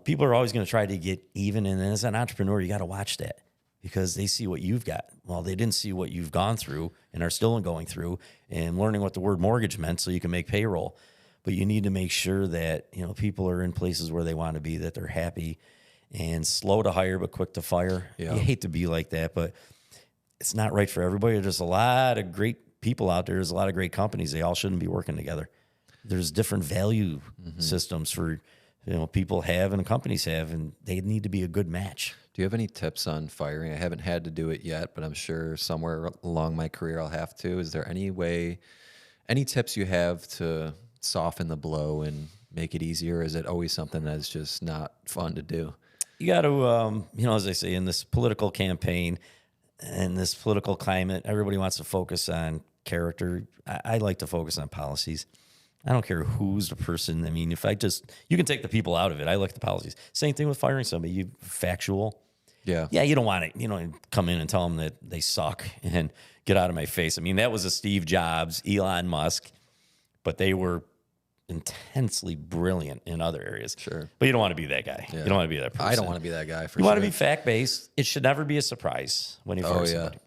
People are always going to try to get even, and as an entrepreneur, you got to watch that, because they see what you've got. Well, they didn't see what you've gone through and are still going through, and learning what the word mortgage meant so you can make payroll. But you need to make sure that people are in places where they want to be, that they're happy, and slow to hire but quick to fire. Yeah. You hate to be like that, but it's not right for everybody. There's a lot of great people out there. There's a lot of great companies. They all shouldn't be working together. There's different value systems for people have and companies have, and they need to be a good match. Do you have any tips on firing? I haven't had to do it yet, but I'm sure somewhere along my career I'll have to. Is there any tips you have to soften the blow and make it easier? Or is it always something that's just not fun to do? You got to, as I say, in this political campaign and this political climate, everybody wants to focus on character. I like to focus on policies. I don't care who's the person. I mean, you can take the people out of it. I like the policies. Same thing with firing somebody. Factual. Yeah. Yeah, you don't want to, come in and tell them that they suck and get out of my face. I mean, that was a Steve Jobs, Elon Musk, but they were intensely brilliant in other areas. Sure. But you don't want to be that guy. Yeah. You don't want to be that person. I don't want to be that guy for You sure. want to be fact-based. It should never be a surprise when you fire somebody.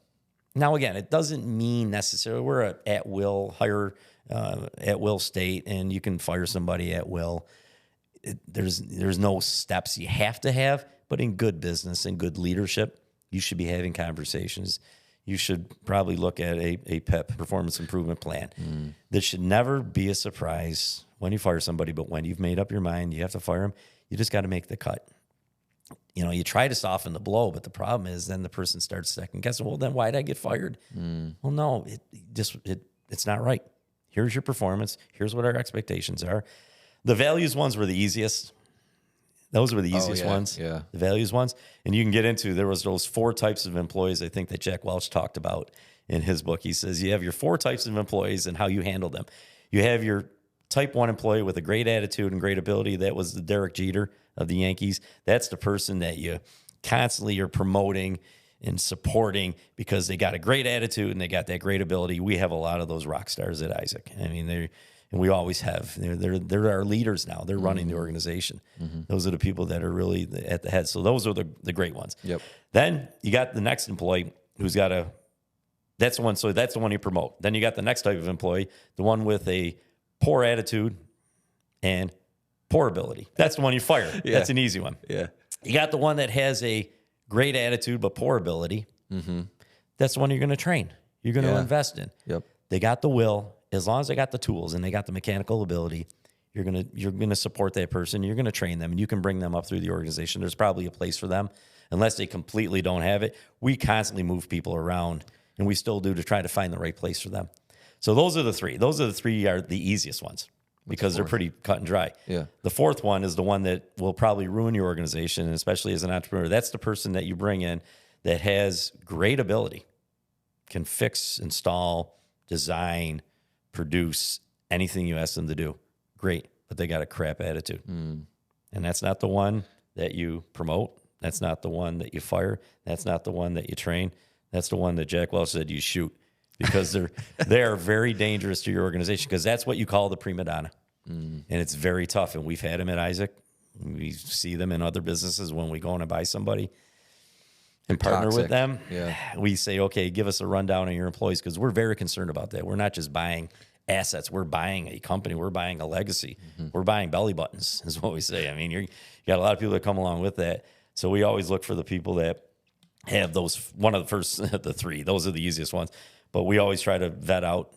Now, again, it doesn't mean necessarily we're an at-will at-will state, and you can fire somebody at will. There's no steps you have to have, but in good business and good leadership, you should be having conversations. You should probably look at a PIP, performance improvement plan. This should never be a surprise when you fire somebody, but when you've made up your mind, you have to fire them, you just got to make the cut. You try to soften the blow, but the problem is then the person starts second guessing. Well, then why did I get fired? Well, no, it's not right. Here's your performance. Here's what our expectations are. The values ones were the easiest. Those were the easiest ones. Yeah. The values ones. And you can get into, there was those 4 types of employees I think that Jack Welch talked about in his book. He says you have your 4 types of employees and how you handle them. You have your type 1 employee with a great attitude and great ability. That was the Derek Jeter of the Yankees. That's the person that you constantly are promoting and supporting because they got a great attitude and they got that great ability. We have a lot of those rock stars at Isaac. I mean, and we always have. They're our leaders now. They're running the organization. Those are the people that are really at the head. So those are the great ones. Yep. Then you got the next employee who's got that's the one. So that's the one you promote. Then you got the next type of employee, the one with a poor attitude and poor ability. That's the one you fire. Yeah. That's an easy one. Yeah. You got the one that has a great attitude but poor ability. That's the one you're going to train. You're going to invest in. Yep. They got the will. As long as they got the tools and they got the mechanical ability, you're gonna support that person. You're gonna train them, and you can bring them up through the organization. There's probably a place for them, unless they completely don't have it. We constantly move people around, and we still do, to try to find the right place for them. So those are the 3. Those are the 3 are the easiest ones because they're pretty cut and dry. Yeah. The 4th one is the one that will probably ruin your organization, and especially as an entrepreneur. That's the person that you bring in that has great ability, can fix, install, design, produce anything you ask them to do. Great, but they got a crap attitude. And that's not the one that you promote. That's not the one that you fire. That's not the one that you train. That's the one that Jack Welch said you shoot, because they are very dangerous to your organization, because that's what you call the prima donna. And it's very tough. And we've had them at Isaac. We see them in other businesses when we go in and buy somebody. and partner toxic. with them, Yeah. we say, okay, give us a rundown on your employees, because we're very concerned about that. We're not just buying assets. We're buying a company. We're buying a legacy. We're buying belly buttons is what we say. I mean, you got a lot of people that come along with that. So we always look for the people that have those, one of the first, the three. Those are the easiest ones. But we always try to vet out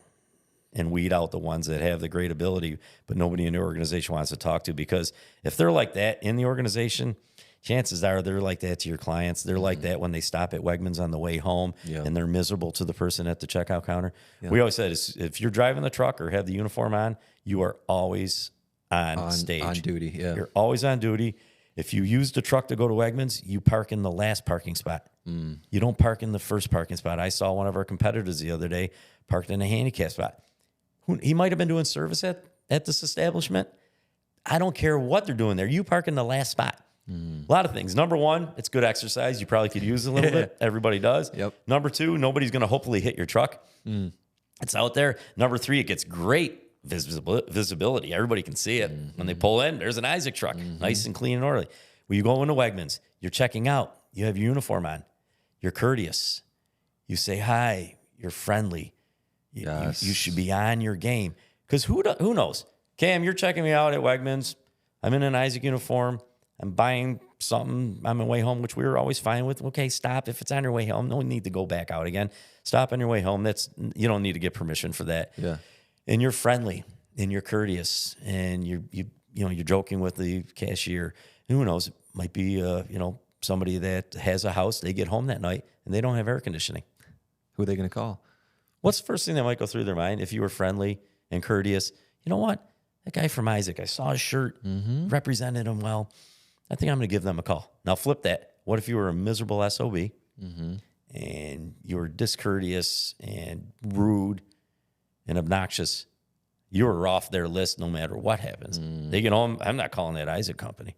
and weed out the ones that have the great ability, but nobody in the organization wants to talk to. Because if they're like that in the organization, chances are they're like that to your clients. They're like that when they stop at Wegmans on the way home, and they're miserable to the person at the checkout counter. We always said, if you're driving the truck or have the uniform on, you are always on stage. On duty, yeah. You're always on duty. If you use the truck to go to Wegmans, you park in the last parking spot. You don't park in the first parking spot. I saw one of our competitors the other day parked in a handicap spot. He might have been doing service at this establishment. I don't care what they're doing there. You park in the last spot. A lot of things. Number one, it's good exercise. You probably could use a little bit. Everybody does. Yep. Number two, nobody's going to hopefully hit your truck. It's out there. Number three, it gets great visibility. Everybody can see it. When they pull in, there's an Isaac truck, nice and clean and orderly. When you go into Wegmans, you're checking out. You have your uniform on. You're courteous. You say hi. You're friendly. You should be on your game. Because who knows? Cam, you're checking me out at Wegmans. I'm in an Isaac uniform. I'm buying something on my way home, which we were always fine with. Okay, stop. If it's on your way home, no need to go back out again. Stop on your way home. You don't need to get permission for that. Yeah. And you're friendly and you're courteous and you're joking with the cashier. And who knows? It might be somebody that has a house. They get home that night and they don't have air conditioning. Who are they going to call? What's the first thing that might go through their mind if you were friendly and courteous? You know what? That guy from Isaac, I saw his shirt, represented him well. I think I'm going to give them a call. Now flip that. What if you were a miserable SOB and you were discourteous and rude and obnoxious? You were off their list no matter what happens. They get home. I'm not calling that Isaac company.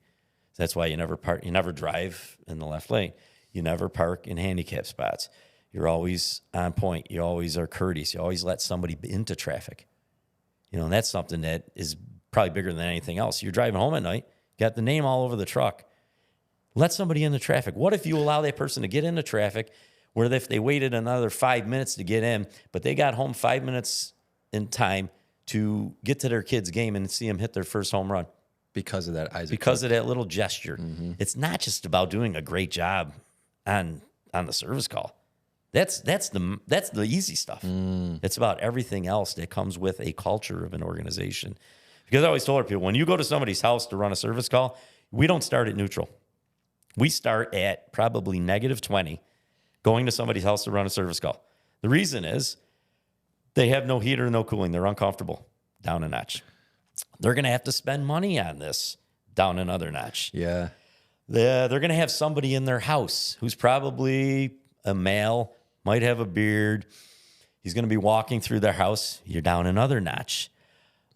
That's why you never park. You never drive in the left lane. You never park in handicap spots. You're always on point. You always are courteous. You always let somebody into traffic. And that's something that is probably bigger than anything else. You're driving home at night, got the name all over the truck. Let somebody into traffic. What if you allow that person to get into traffic where if they waited another 5 minutes to get in, but they got home 5 minutes in time to get to their kid's game and see them hit their first home run? Because of that, Isaac. Because of that little gesture. It's not just about doing a great job on the service call. That's the easy stuff. It's about everything else that comes with a culture of an organization. Because I always told our people, when you go to somebody's house to run a service call, we don't start at neutral. We start at probably -20 going to somebody's house to run a service call. The reason is they have no heat or no cooling. They're uncomfortable. Down a notch. They're going to have to spend money on this. Down another notch. Yeah. They're going to have somebody in their house who's probably a male, might have a beard. He's going to be walking through their house. You're down another notch.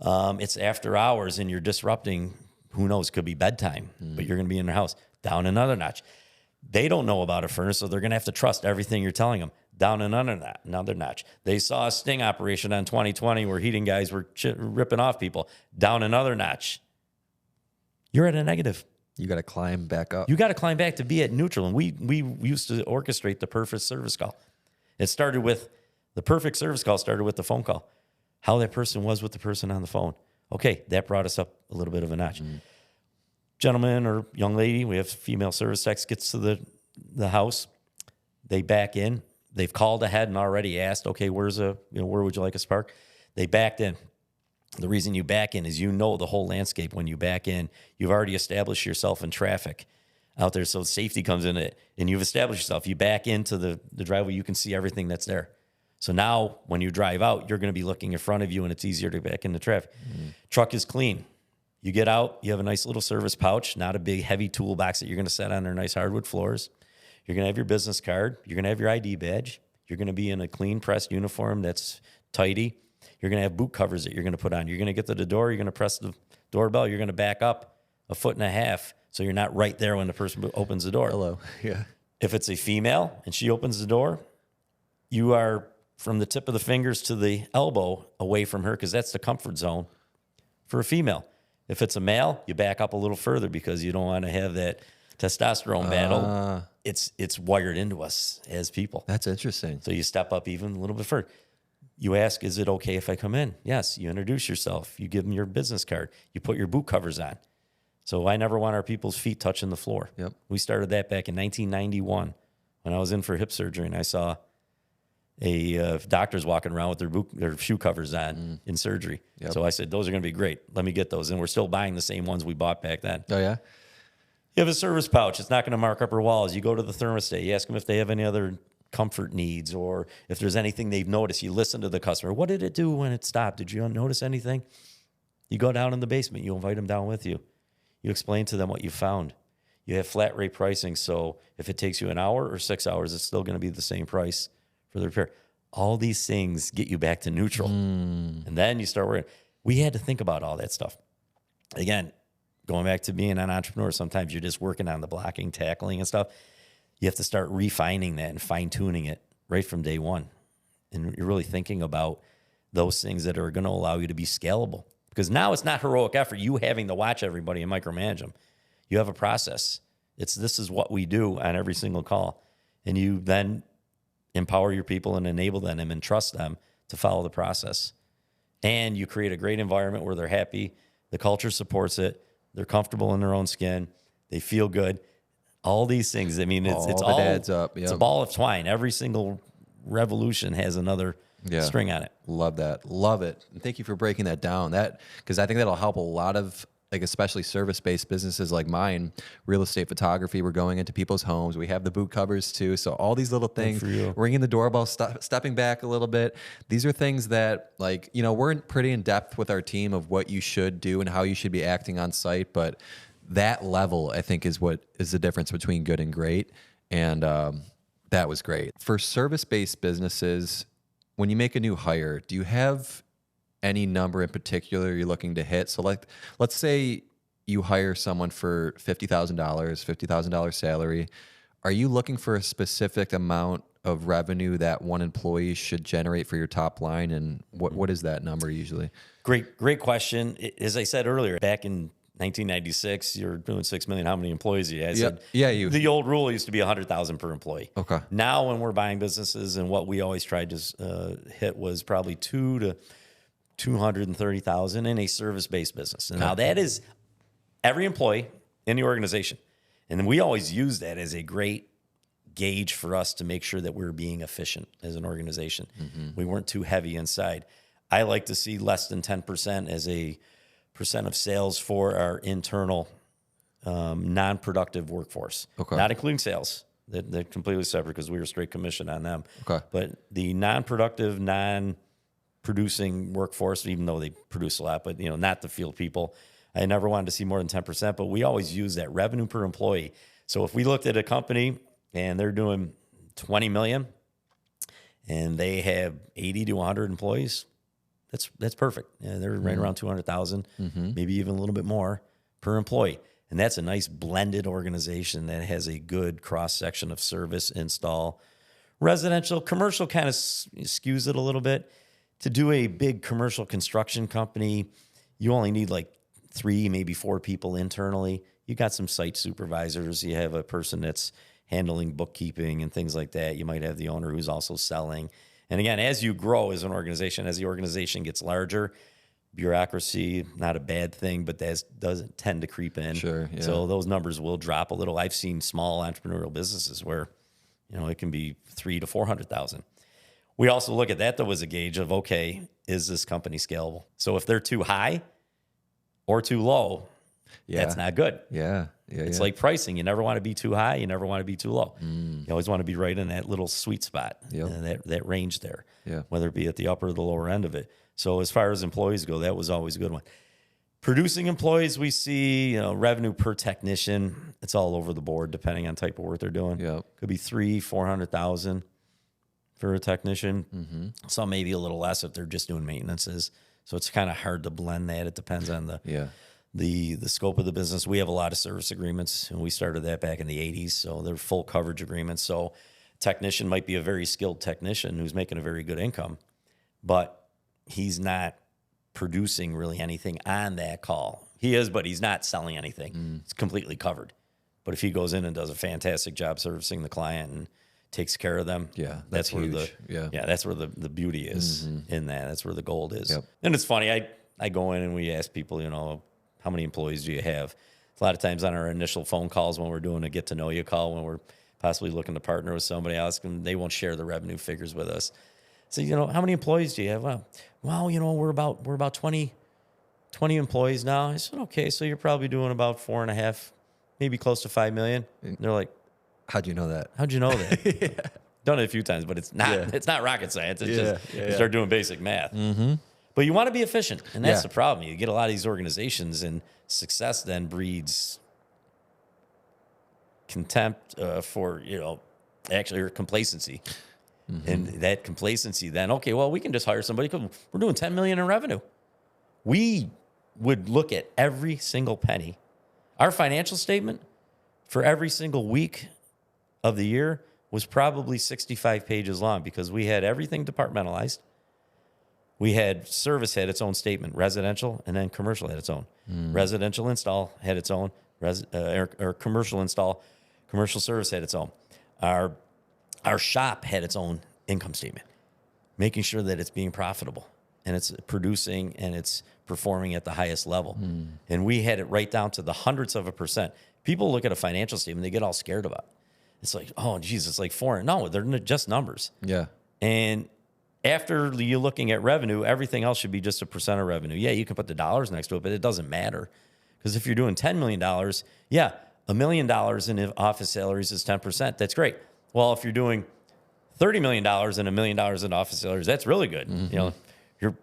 It's after hours and you're disrupting, who knows, could be bedtime, but you're going to be in their house. Down another notch. They don't know about a furnace, so they're going to have to trust everything you're telling them. Down another notch. They saw a sting operation on 2020 where heating guys were ripping off people. Down another notch. You're at a negative. You got to climb back up. You got to climb back to be at neutral. And we used to orchestrate the perfect service call. The perfect service call started with the phone call. How that person was with the person on the phone. Okay, that brought us up a little bit of a notch. Gentleman or young lady, we have female service techs, gets to the house. They back in. They've called ahead and already asked, okay, where would you like us to park? They backed in. The reason you back in is the whole landscape when you back in. You've already established yourself in traffic out there, so safety comes in it, and you've established yourself. You back into the driveway, you can see everything that's there. So now when you drive out, you're going to be looking in front of you, and it's easier to back into traffic. Truck is clean. You get out, you have a nice little service pouch, not a big heavy toolbox that you're going to set on their nice hardwood floors. You're going to have your business card. You're going to have your ID badge. You're going to be in a clean pressed uniform that's tidy. You're going to have boot covers that you're going to put on. You're going to get to the door. You're going to press the doorbell. You're going to back up 1.5 feet so you're not right there when the person opens the door. Hello. Yeah. If it's a female and she opens the door, you are from the tip of the fingers to the elbow away from her because that's the comfort zone for a female. If it's a male, you back up a little further because you don't want to have that testosterone battle. It's wired into us as people. That's interesting. So you step up even a little bit further. You ask, is it okay if I come in? Yes. You introduce yourself. You give them your business card. You put your boot covers on. So I never want our people's feet touching the floor. Yep. We started that back in 1991 when I was in for hip surgery, and I saw doctors walking around with their shoe covers on in surgery. Yep. So I said, those are going to be great. Let me get those. And we're still buying the same ones we bought back then. Oh, yeah? You have a service pouch. It's not going to mark up your walls. You go to the thermostat. You ask them if they have any other comfort needs or if there's anything they've noticed. You listen to the customer. What did it do when it stopped? Did you notice anything? You go down in the basement. You invite them down with you. You explain to them what you found. You have flat rate pricing. So if it takes you an hour or 6 hours, it's still going to be the same price for the repair. All these things get you back to neutral. And then you start worrying. We had to think about all that stuff. Again, going back to being an entrepreneur, sometimes you're just working on the blocking, tackling and stuff. You have to start refining that and fine-tuning it right from day one. And you're really thinking about those things that are going to allow you to be scalable. Because now it's not heroic effort, you having to watch everybody and micromanage them. You have a process. This is what we do on every single call. And you then empower your people and enable them and trust them to follow the process. And you create a great environment where they're happy. The culture supports it. They're comfortable in their own skin. They feel good. All these things. I mean, it's all adds up. Yep. It's a ball of twine. Every single revolution has another string on it. Love that. Love it. And thank you for breaking that down. Because I think that'll help a lot of, like, especially service-based businesses like mine, real estate photography. We're going into people's homes. We have the boot covers too. So all these little things, ringing the doorbell, stepping back a little bit. These are things that, like, we're pretty in depth with our team of what you should do and how you should be acting on site. But that level, I think, is what is the difference between good and great. And that was great. For service-based businesses, when you make a new hire, do you have any number in particular you're looking to hit? So, like, let's say you hire someone for $50,000 salary. Are you looking for a specific amount of revenue that one employee should generate for your top line? And what is that number usually? Great question. As I said earlier, back in 1996, you're doing $6 million. How many employees you had? The old rule used to be 100,000 per employee. Okay. Now, when we're buying businesses, and what we always tried to hit was probably 2 to 230,000 in a service-based business. And now that is every employee in the organization. And we always use that as a great gauge for us to make sure that we're being efficient as an organization. We weren't too heavy inside. I like to see less than 10% as a percent of sales for our internal non-productive workforce. Okay. Not including sales. They're completely separate because we were straight commission on them. Okay. But the non-productive, non-producing workforce, even though they produce a lot, but not the field people, I never wanted to see more than 10%, but we always use that revenue per employee. So if we looked at a company and they're doing 20 million and they have 80 to 100 employees, that's perfect. Yeah, they're right around 200,000, maybe even a little bit more per employee. And that's a nice blended organization that has a good cross-section of service, install, residential. Commercial kind of skews it a little bit. To do a big commercial construction company, you only need like 3, maybe 4 people internally. You got some site supervisors. You have a person that's handling bookkeeping and things like that. You might have the owner who's also selling. And again, as you grow as an organization, as the organization gets larger, bureaucracy, not a bad thing, but that doesn't tend to creep in. Sure, yeah. So those numbers will drop a little. I've seen small entrepreneurial businesses where, it can be 300,000 to 400,000. We also look at that though as a gauge of, okay, is this company scalable? So if they're too high or too low, that's not good. It's like pricing. You never want to be too high. You never want to be too low. You always want to be right in that little sweet spot, that range there, whether it be at the upper or the lower end of it. So as far as employees go, that was always a good one. Producing employees, we see, revenue per technician. It's all over the board depending on type of work they're doing. Could be 300,000-400,000 for a technician. Some maybe a little less if they're just doing maintenances. So it's kind of hard to blend that. It depends on the scope of the business. We have a lot of service agreements, and we started that back in the 80s. So they're full coverage agreements. So technician might be a very skilled technician who's making a very good income, but he's not producing really anything on that call. He is, but he's not selling anything. It's completely covered. But if he goes in and does a fantastic job servicing the client and takes care of them, that's where huge. that's where the beauty is in that. That's where the gold is. Yep. And it's funny. I go in and we ask people, you know, how many employees do you have? A lot of times on our initial phone calls when we're doing a get to know you call, when we're possibly looking to partner with somebody, I ask them, they won't share the revenue figures with us. So, you know, how many employees do you have? Well, you know, we're about 20 employees now. I said, okay, so you're probably doing about 4.5, maybe close to 5 million. And they're like, how'd you know that? how'd you know that? Done it a few times, but it's not rocket science. It's just you start doing basic math. But you want to be efficient, and that's the problem. You get a lot of these organizations, and success then breeds contempt for, you know, actually, or complacency. And that complacency then, okay, well, we can just hire somebody because we're doing 10 million in revenue. We would look at every single penny. Our financial statement for every single week of the year was probably 65 pages long because we had everything departmentalized. We had service had its own statement, residential, and then commercial had its own. Residential install had its own, or commercial install, commercial service had its own. Our shop had its own income statement, making sure that it's being profitable and it's producing and it's performing at the highest level. And we had it right down to the hundredths of a percent. People look at a financial statement, they get all scared about it. It's like, oh, geez, it's like foreign. No, they're just numbers. Yeah. And after you're looking at revenue, everything else should be just a percent of revenue. Yeah, you can put the dollars next to it, but it doesn't matter. Because if you're doing $10 million, $1 million in office salaries is 10%. That's great. Well, if you're doing $30 million and $1 million in office salaries, that's really good. You know,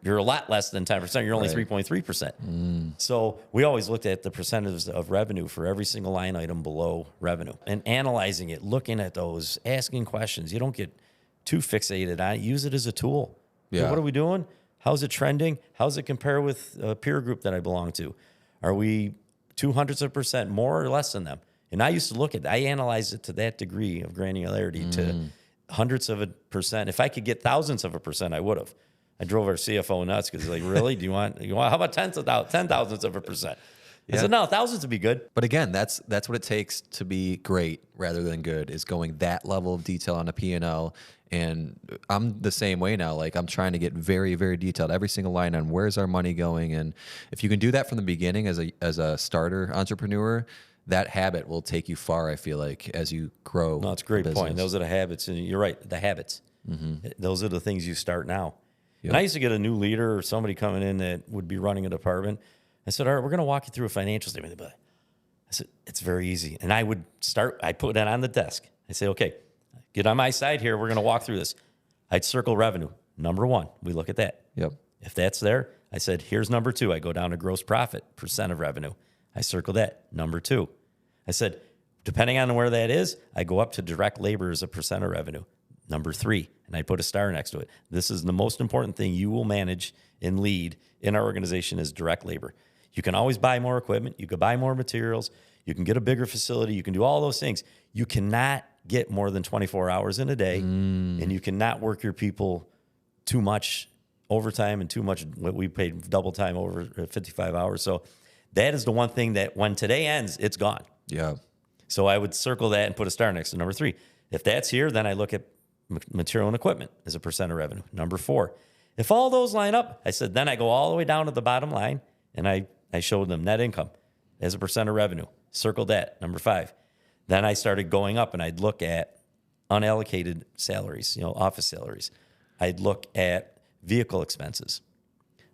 you're a lot less than 10%. You're only 3.3%. So we always looked at the percentages of revenue for every single line item below revenue and analyzing it, looking at those, asking questions. You don't get too fixated on it. Use it as a tool. Yeah. So what are we doing? How's it trending? How's it compare with a peer group that I belong to? Are we 0.02% more or less than them? And I used to look at, I analyzed it to that degree of granularity to hundredths of a percent. If I could get thousandths of a percent, I would have. I drove our CFO nuts because he's like, really? Do you want, how about 10 thousandths of a percent? I said, no, thousands would be good. But again, that's what it takes to be great rather than good, is going that level of detail on a P&L. And I'm the same way now. Like, I'm trying to get very, very detailed, every single line on where's our money going. And if you can do that from the beginning as a starter entrepreneur, that habit will take you far, I feel like, as you grow. No, it's a great point. Those are the habits. And you're right, the habits. Those are the things you start now. Yep. And I used to get a new leader or somebody coming in that would be running a department. I said, all right, we're going to walk you through a financial statement. I said, it's very easy. And I put that on the desk. I say, okay, get on my side here. We're going to walk through this. I'd circle revenue. Number one, we look at that. Yep. If that's there, I said, here's number two. I go down to gross profit, percent of revenue. I circle that. Number two. I said, depending on where that is, I go up to direct labor as a percent of revenue. Number three, and I put a star next to it. This is the most important thing you will manage and lead in our organization is direct labor. You can always buy more equipment. You can buy more materials. You can get a bigger facility. You can do all those things. You cannot get more than 24 hours in a day, and you cannot work your people too much overtime and too much what we paid double time over 55 hours. So that is the one thing that when today ends, it's gone. Yeah. So I would circle that and put a star next to number three. If that's here, then I look at material and equipment as a percent of revenue. Number four. If all those line up, I said, then I go all the way down to the bottom line and I showed them net income as a percent of revenue. Circle that. Number five. Then I started going up and I'd look at unallocated salaries, office salaries. I'd look at vehicle expenses.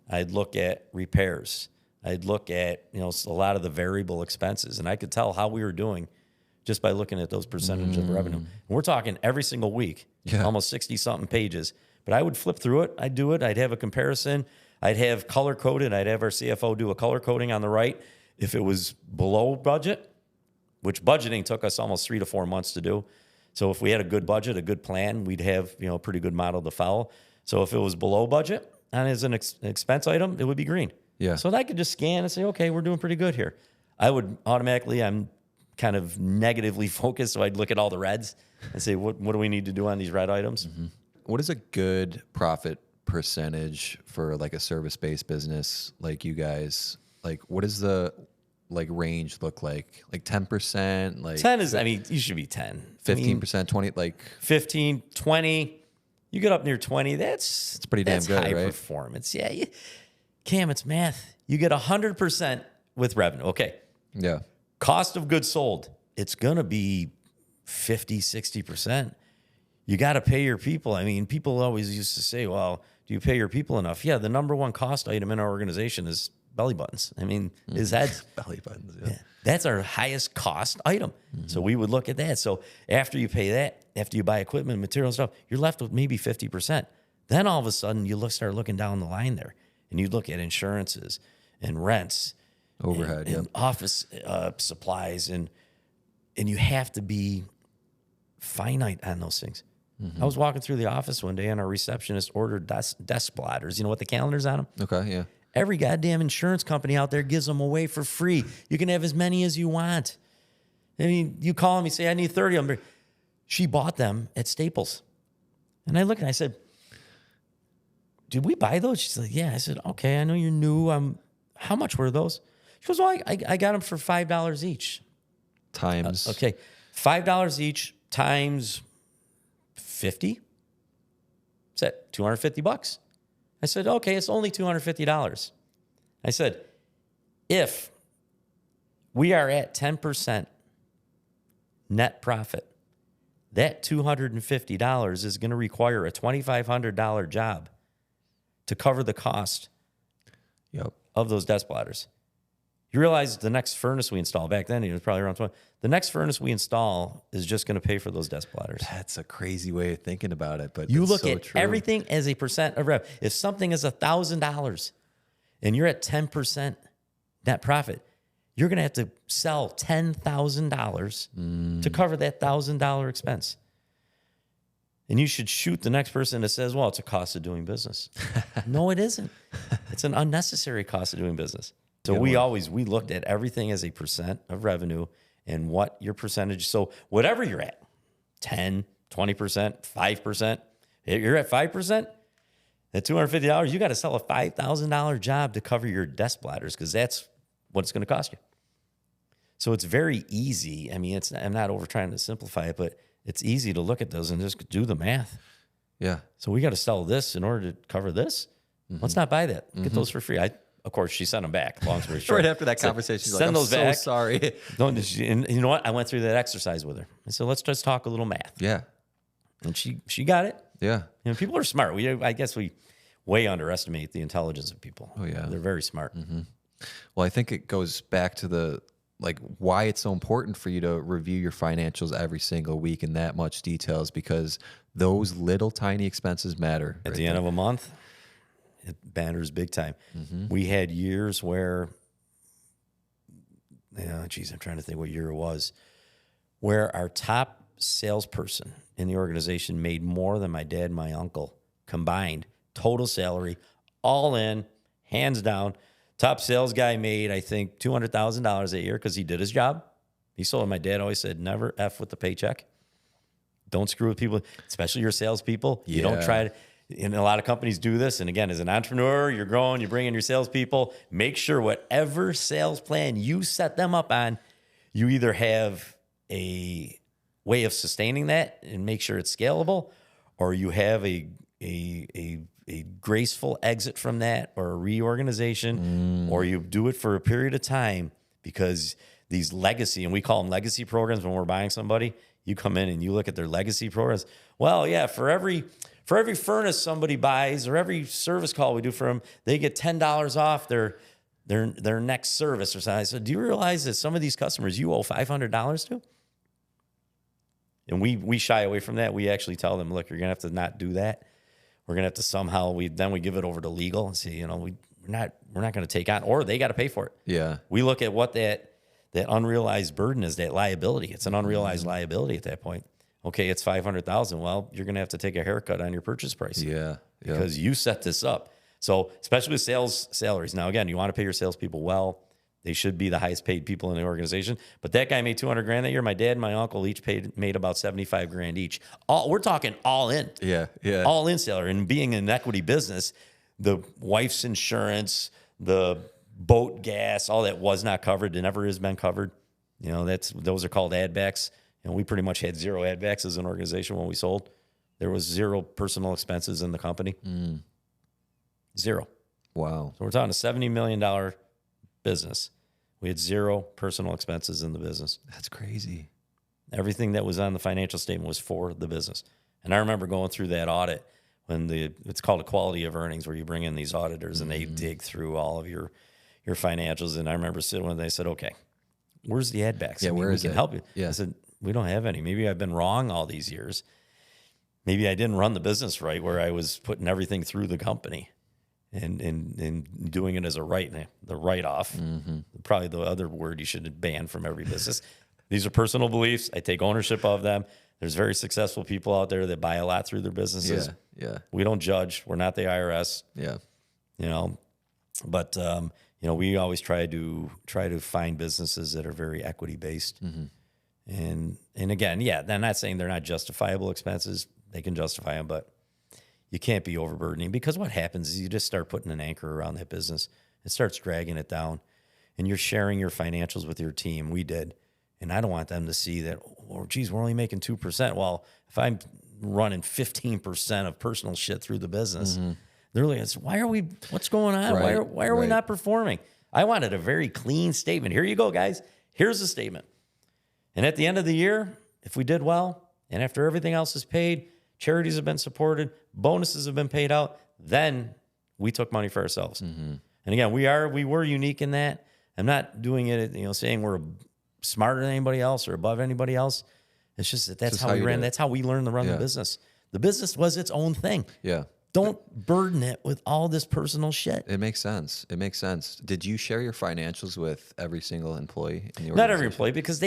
I'd look at repairs. I'd look at, a lot of the variable expenses. And I could tell how we were doing just by looking at those percentage of revenue. And we're talking every single week, almost 60-something pages. But I would flip through it. I'd do it. I'd have a comparison. I'd have color-coded. I'd have our CFO do a color coding on the right. If it was below budget, which budgeting took us almost 3 to 4 months to do. So if we had a good budget, a good plan, we'd have, a pretty good model to follow. So if it was below budget and as an expense item, it would be green. Yeah. So I could just scan and say, okay, we're doing pretty good here. I would automatically, I'm kind of negatively focused, so I'd look at all the reds and say, what do we need to do on these red items? Mm-hmm. What is a good profit percentage for like a service-based business like you guys? Like, what is the like range look like? Like 10%, like 10 is, I mean, you should be 10. 15%, 20, like 15, 20. You get up near 20, that's pretty damn good, high right? performance. Yeah. Cam, it's math. You get 100% with revenue. Okay. yeah. Cost of goods sold, it's going to be 50, 60%. You got to pay your people. I mean, people always used to say, well, do you pay your people enough? Yeah, the number one cost item in our organization is belly buttons. I mean, is heads. Belly buttons. Yeah. That's our highest cost item. So we would look at that. So after you pay that, after you buy equipment, material and stuff, you're left with maybe 50%. Then all of a sudden you start looking down the line there, and you look at insurances and rents, Overhead, and office supplies, and you have to be finite on those things. I was walking through the office one day, and our receptionist ordered desk blotters. You know what the calendar's on them? Okay, yeah. Every goddamn insurance company out there gives them away for free. You can have as many as you want. I mean, you call them, you say, I need 30 of them. She bought them at Staples. And I looked and I said, did we buy those? She's like, yeah. I said, okay, I know you're new. How much were those? She goes, well, I got them for $5 each. Times. Okay, $5 each times 50. What's that? $250. I said, okay, it's only $250. I said, if we are at 10% net profit, that $250 is going to require a $2,500 job to cover the cost of those desk blotters. You realize the next furnace we install, back then it was probably around 20. The next furnace we install is just going to pay for those desk blotters. That's a crazy way of thinking about it, but you it's look so at true. everything as a percent of rev. If something is $1,000 and you're at 10% net profit, you're going to have to sell $10,000 to cover that $1,000 expense. And you should shoot the next person that says, well, it's a cost of doing business. No, it isn't. It's an unnecessary cost of doing business. So we looked at everything as a percent of revenue and what your percentage. So whatever you're at, 10, 20%, 5%, if you're at 5%, at $250, you got to sell a $5,000 job to cover your desk bladders because that's what it's going to cost you. So it's very easy. I mean, I'm not over trying to simplify it, but it's easy to look at those and just do the math. Yeah. So we got to sell this in order to cover this. Let's not buy that. Get those for free. Of course, she sent them back. Long story short. Right after that conversation, she's like, send I'm those so back. sorry. And you know what? I went through that exercise with her. I said, let's just talk a little math. Yeah. And she got it. Yeah. You know, people are smart. I guess we way underestimate the intelligence of people. Oh, yeah. They're very smart. Well, I think it goes back to why it's so important for you to review your financials every single week in that much details, because those little tiny expenses matter. At the end of a month, it matters big time. We had years where, I'm trying to think what year it was, where our top salesperson in the organization made more than my dad and my uncle combined, total salary, all in, hands down. Top sales guy made, I think, $200,000 a year because he did his job. He sold. My dad always said, never F with the paycheck. Don't screw with people, especially your salespeople. You don't try to. And a lot of companies do this. And again, as an entrepreneur, you're growing, you bring in your salespeople. Make sure whatever sales plan you set them up on, you either have a way of sustaining that and make sure it's scalable, or you have a graceful exit from that, or a reorganization, or you do it for a period of time, because these legacy, and we call them legacy programs when we're buying somebody, you come in and you look at their legacy programs. Well, yeah, for every furnace somebody buys or every service call we do for them, they get $10 off their next service or something. So do you realize that some of these customers you owe $500 to? And we shy away from that. We actually tell them, look, you're going to have to not do that. We're going to have to somehow, we give it over to legal and say, we're not going to take on, or they got to pay for it. Yeah. We look at what that unrealized burden is, that liability. It's an unrealized liability at that point. Okay, it's $500,000. Well, you're going to have to take a haircut on your purchase price. Yeah. Because you set this up. So especially with sales salaries. Now, again, you want to pay your salespeople well. They should be the highest paid people in the organization. But that guy made $200,000 that year. My dad and my uncle each made about $75,000 each. We're talking all in. Yeah. Yeah. All in salary. And being an equity business, the wife's insurance, the boat gas, all that was not covered. It never has been covered. You know, those are called add backs. And we pretty much had zero add backs as an organization when we sold. There was zero personal expenses in the company. Zero. Wow. So we're talking a $70 million business. We had zero personal expenses in the business. That's crazy. Everything that was on the financial statement was for the business. And I remember going through that audit when it's called a quality of earnings, where you bring in these auditors and they dig through all of your financials. And I remember sitting when they said, okay, where's the add backs? Yeah, where is we can it? help you. Yeah. I said, we don't have any. Maybe I've been wrong all these years. Maybe I didn't run the business right, where I was putting everything through the company and doing it as the write-off. Probably the other word you should ban from every business. These are personal beliefs. I take ownership of them. There's very successful people out there that buy a lot through their businesses. Yeah. We don't judge. We're not the IRS. Yeah. You know, but we always try to find businesses that are very equity based. And again, I'm not saying they're not justifiable expenses. They can justify them, but you can't be overburdening, because what happens is you just start putting an anchor around that business. It starts dragging it down, and you're sharing your financials with your team. We did. And I don't want them to see that, oh, geez, we're only making 2%. Well, if I'm running 15% of personal shit through the business, they're like, what's going on? Right, Why are we not performing? I wanted a very clean statement. Here you go, guys. Here's the statement. And at the end of the year, if we did well, and after everything else is paid, charities have been supported, bonuses have been paid out, then we took money for ourselves. And again, we were unique in that. I'm not doing it, saying we're smarter than anybody else or above anybody else. It's just that's how we ran. That's how we learned to run the business. The business was its own thing. Yeah. Don't burden it with all this personal shit. It makes sense. Did you share your financials with every single employee in the organization? Not every employee, because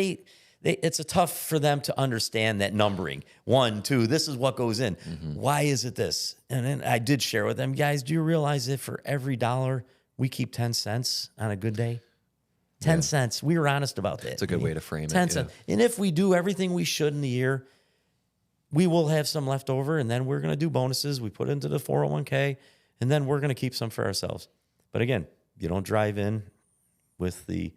it's tough for them to understand that numbering. 1, 2, this is what goes in. Why is it this? And then I did share with them, guys, do you realize that for every dollar, we keep 10 cents on a good day? 10 cents. We were honest about that. It's a good way to frame it. 10 cents. And if we do everything we should in the year, we will have some left over, and then we're going to do bonuses. We put it into the 401k, and then we're going to keep some for ourselves. But again, you don't drive in with the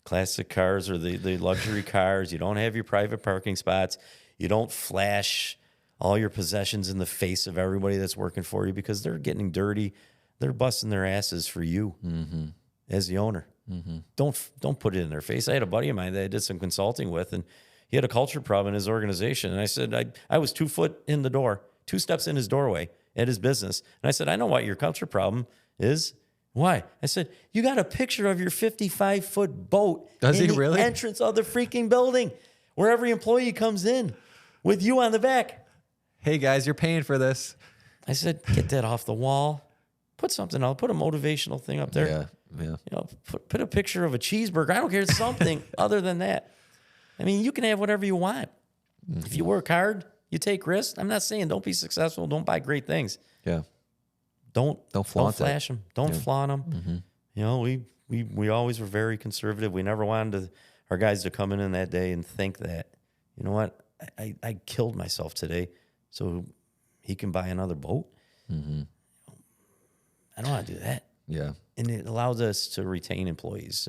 classic cars or the luxury cars. You don't have your private parking spots. You don't flash all your possessions in the face of everybody that's working for you, because they're getting dirty. They're busting their asses for you as the owner. Don't put it in their face. I had a buddy of mine that I did some consulting with, and he had a culture problem in his organization. And I said, I was 2 foot in the door, 2 steps in his doorway at his business. And I said, I know what your culture problem is. Why? I said, you got a picture of your 55-foot boat in the entrance of the freaking building, where every employee comes in with you on the back. Hey, guys, you're paying for this. I said, get that off the wall. Put something else. Put a motivational thing up there. Yeah. Put a picture of a cheeseburger. I don't care, something other than that. I mean, you can have whatever you want. If you work hard, you take risks. I'm not saying don't be successful. Don't buy great things. Yeah. Don't flash them. Don't Yeah. flaunt them. We always were very conservative. We never wanted our guys to come in that day and think that, you know what, I killed myself today, so he can buy another boat. I don't want to do that. Yeah. And it allows us to retain employees.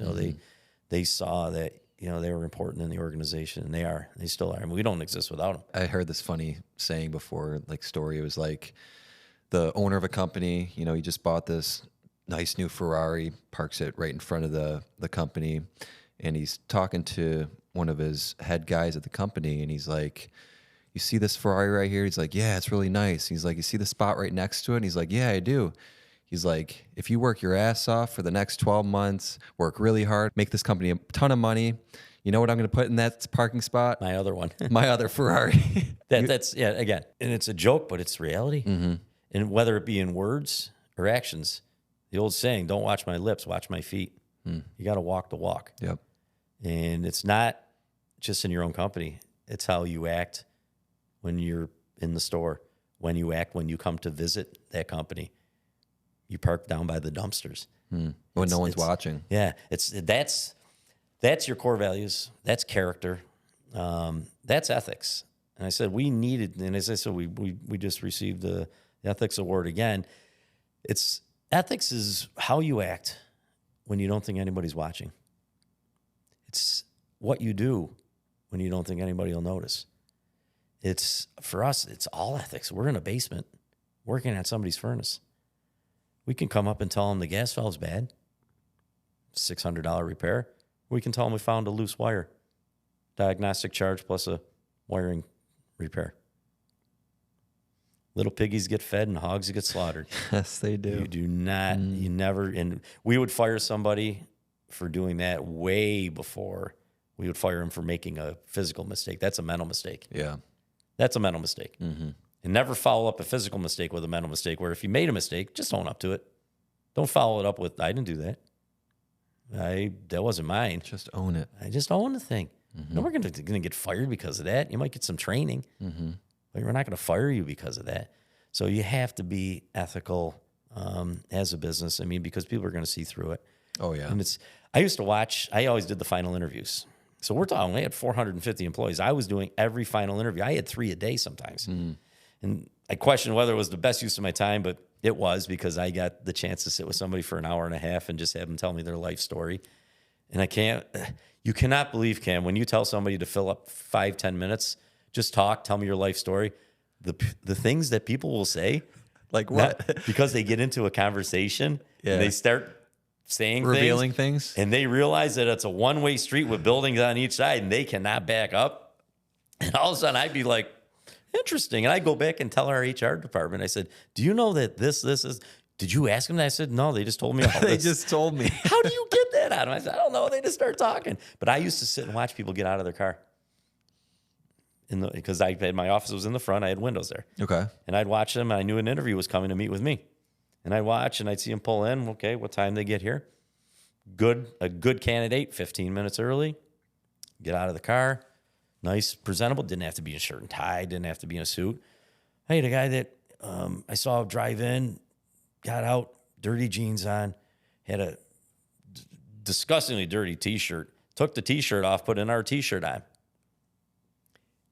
They saw that, they were important in the organization, and they still are. I mean, we don't exist without them. I heard this funny saying before, story. It was like the owner of a company, he just bought this nice new Ferrari, parks it right in front of the company, and he's talking to one of his head guys at the company, and he's like, you see this Ferrari right here? He's like, yeah, it's really nice. He's like, you see the spot right next to it? And he's like, yeah, I do. He's like, if you work your ass off for the next 12 months, work really hard, make this company a ton of money, you know what I'm going to put in that parking spot? My other one. My other Ferrari. That's again, and it's a joke, but it's reality. And whether it be in words or actions, the old saying, don't watch my lips, watch my feet. You got to walk the walk. Yep. And it's not just in your own company. It's how you act when you're in the store, when you act when you come to visit that company. You park down by the dumpsters. When no one's watching. Yeah, that's your core values. That's character. That's ethics. And I said we needed, and as I said, we just received the ethics award again. Ethics is how you act when you don't think anybody's watching. It's what you do when you don't think anybody will notice. It's, for us, it's all ethics. We're in a basement working at somebody's furnace. We can come up and tell them the gas valve's bad, $600 repair. We can tell them we found a loose wire, diagnostic charge plus a wiring repair. Little piggies get fed and hogs get slaughtered. Yes, they do. You do not, you never, and we would fire somebody for doing that way before we would fire him for making a physical mistake. That's a mental mistake. Yeah. That's a mental mistake. Mm-hmm. And never follow up a physical mistake with a mental mistake, where if you made a mistake, just own up to it. Don't follow it up with, I didn't do that. That wasn't mine. Just own it. I just own the thing. No, we're going to get fired because of that. You might get some training, but we're not going to fire you because of that. So you have to be ethical as a business. I mean, because people are going to see through it. Oh, yeah. And I used to watch, I always did the final interviews. So we're talking, we had 450 employees. I was doing every final interview. I had 3 a day sometimes. And I questioned whether it was the best use of my time, but it was, because I got the chance to sit with somebody for an hour and a half and just have them tell me their life story. And you cannot believe, Cam, when you tell somebody to fill up 5-10 minutes, just tell me your life story, the things that people will say. Like what? Because they get into a conversation and they start saying revealing things. And they realize that it's a one-way street with buildings on each side and they cannot back up. And all of a sudden I'd be like, interesting. And I go back and tell our HR department, I said, do you know that this is, did you ask them that? I said, no, they just told me all this. They just told me. How do you get that out of them? I said, I don't know. They just start talking. But I used to sit and watch people get out of their car. Because my office was in the front. I had windows there. Okay. And I'd watch them. And I knew an interview was coming to meet with me. And I'd watch and I'd see them pull in. Okay, what time they get here? A good candidate, 15 minutes early. Get out of the car. Nice, presentable. Didn't have to be in a shirt and tie. Didn't have to be in a suit. I had a guy that I saw drive in, got out, dirty jeans on, had a disgustingly dirty T-shirt. Took the T-shirt off, put an T-shirt on.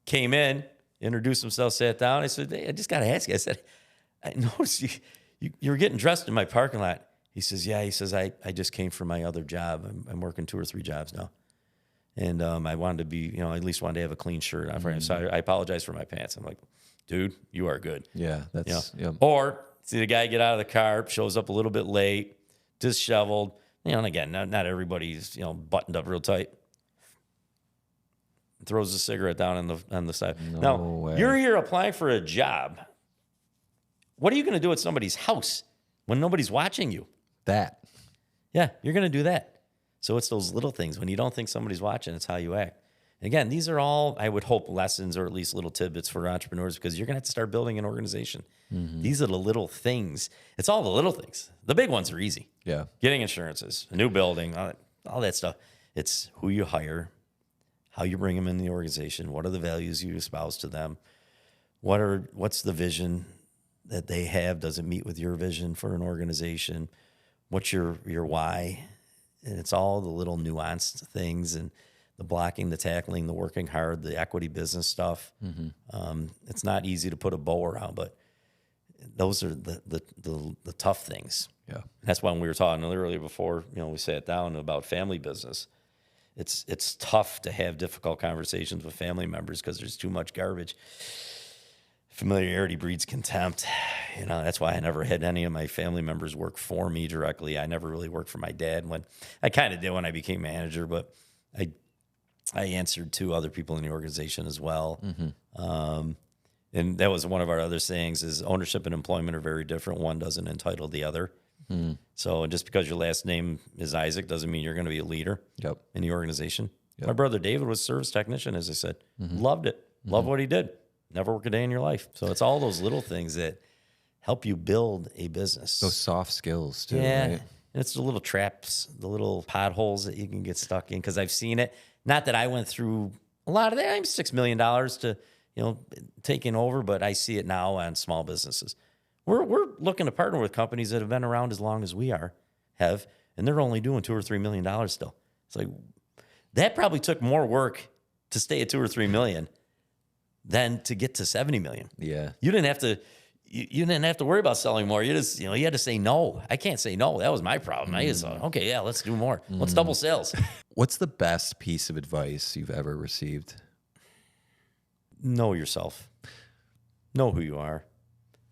Came in, introduced himself, sat down. I said, hey, I just got to ask you. I said, I noticed you were getting dressed in my parking lot. He says, yeah. He says, I just came from my other job. I'm working 2 or 3 jobs now. And I wanted to be, at least wanted to have a clean shirt on. Mm-hmm. So I apologize for my pants. I'm like, dude, you are good. Yeah, that's, yeah. Or see the guy get out of the car, shows up a little bit late, disheveled. And again, not everybody's, buttoned up real tight. Throws a cigarette down on the side. No way. You're here applying for a job. What are you going to do at somebody's house when nobody's watching you? That. Yeah, you're going to do that. So it's those little things. When you don't think somebody's watching, it's how you act. And again, these are all, I would hope, lessons or at least little tidbits for entrepreneurs, because you're going to have to start building an organization. Mm-hmm. These are the little things. It's all the little things. The big ones are easy. Yeah. Getting insurances, a new building, all that stuff. It's who you hire, how you bring them in the organization, what are the values you espouse to them, what's the vision that they have? Does it meet with your vision for an organization? What's your why? And it's all the little nuanced things, and the blocking, the tackling, the working hard, the equity business stuff. Mm-hmm. It's not easy to put a bow around, but those are the tough things. Yeah, and that's why when we were talking earlier before, we sat down about family business. It's tough to have difficult conversations with family members because there's too much garbage. Familiarity breeds contempt. That's why I never had any of my family members work for me directly. I never really worked for my dad. When I kind of did when I became manager, but I answered to other people in the organization as well. Mm-hmm. And that was one of our other sayings: is ownership and employment are very different. One doesn't entitle the other. Mm-hmm. So just because your last name is Isaac doesn't mean you're going to be a leader in the organization. Yep. My brother David was a service technician, as I said. Mm-hmm. Loved it. Mm-hmm. Loved what he did. Never work a day in your life. So it's all those little things that help you build a business. Those soft skills, too. Yeah. Right? And it's the little traps, the little potholes that you can get stuck in, because I've seen it. Not that I went through a lot of that. I'm $6 million to, taking over, but I see it now on small businesses. We're looking to partner with companies that have been around as long as we have, and they're only doing $2 or $3 million still. It's like, that probably took more work to stay at $2 or $3 million than to get to 70 million. Yeah. You didn't have to, you didn't have to worry about selling more. You just, you had to say no. I can't say no. That was my problem. I just thought, okay, yeah, let's do more. Let's double sales. What's the best piece of advice you've ever received? Know yourself. Know who you are.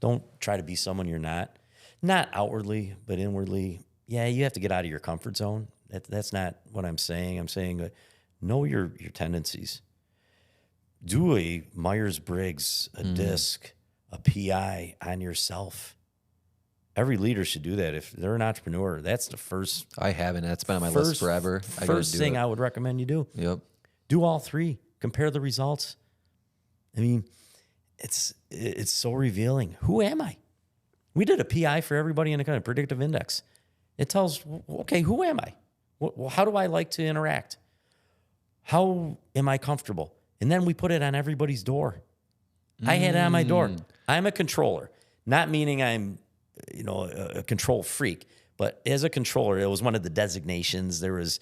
Don't try to be someone you're not. Not outwardly, but inwardly. Yeah, you have to get out of your comfort zone. That's not what I'm saying. I'm saying know your tendencies. Do a Myers-Briggs, a DISC, a PI on yourself. Every leader should do that. If they're an entrepreneur, that's the first. I haven't. That's been on my list forever. First thing I would recommend you do. Yep. Do all three. Compare the results. I mean, it's so revealing. Who am I? We did a PI for everybody in the kind of predictive index. It tells, okay, who am I? How do I like to interact? How am I comfortable? And then we put it on everybody's door. I had it on my door. I'm a controller, not meaning I'm, a control freak, but as a controller, it was one of the designations. There was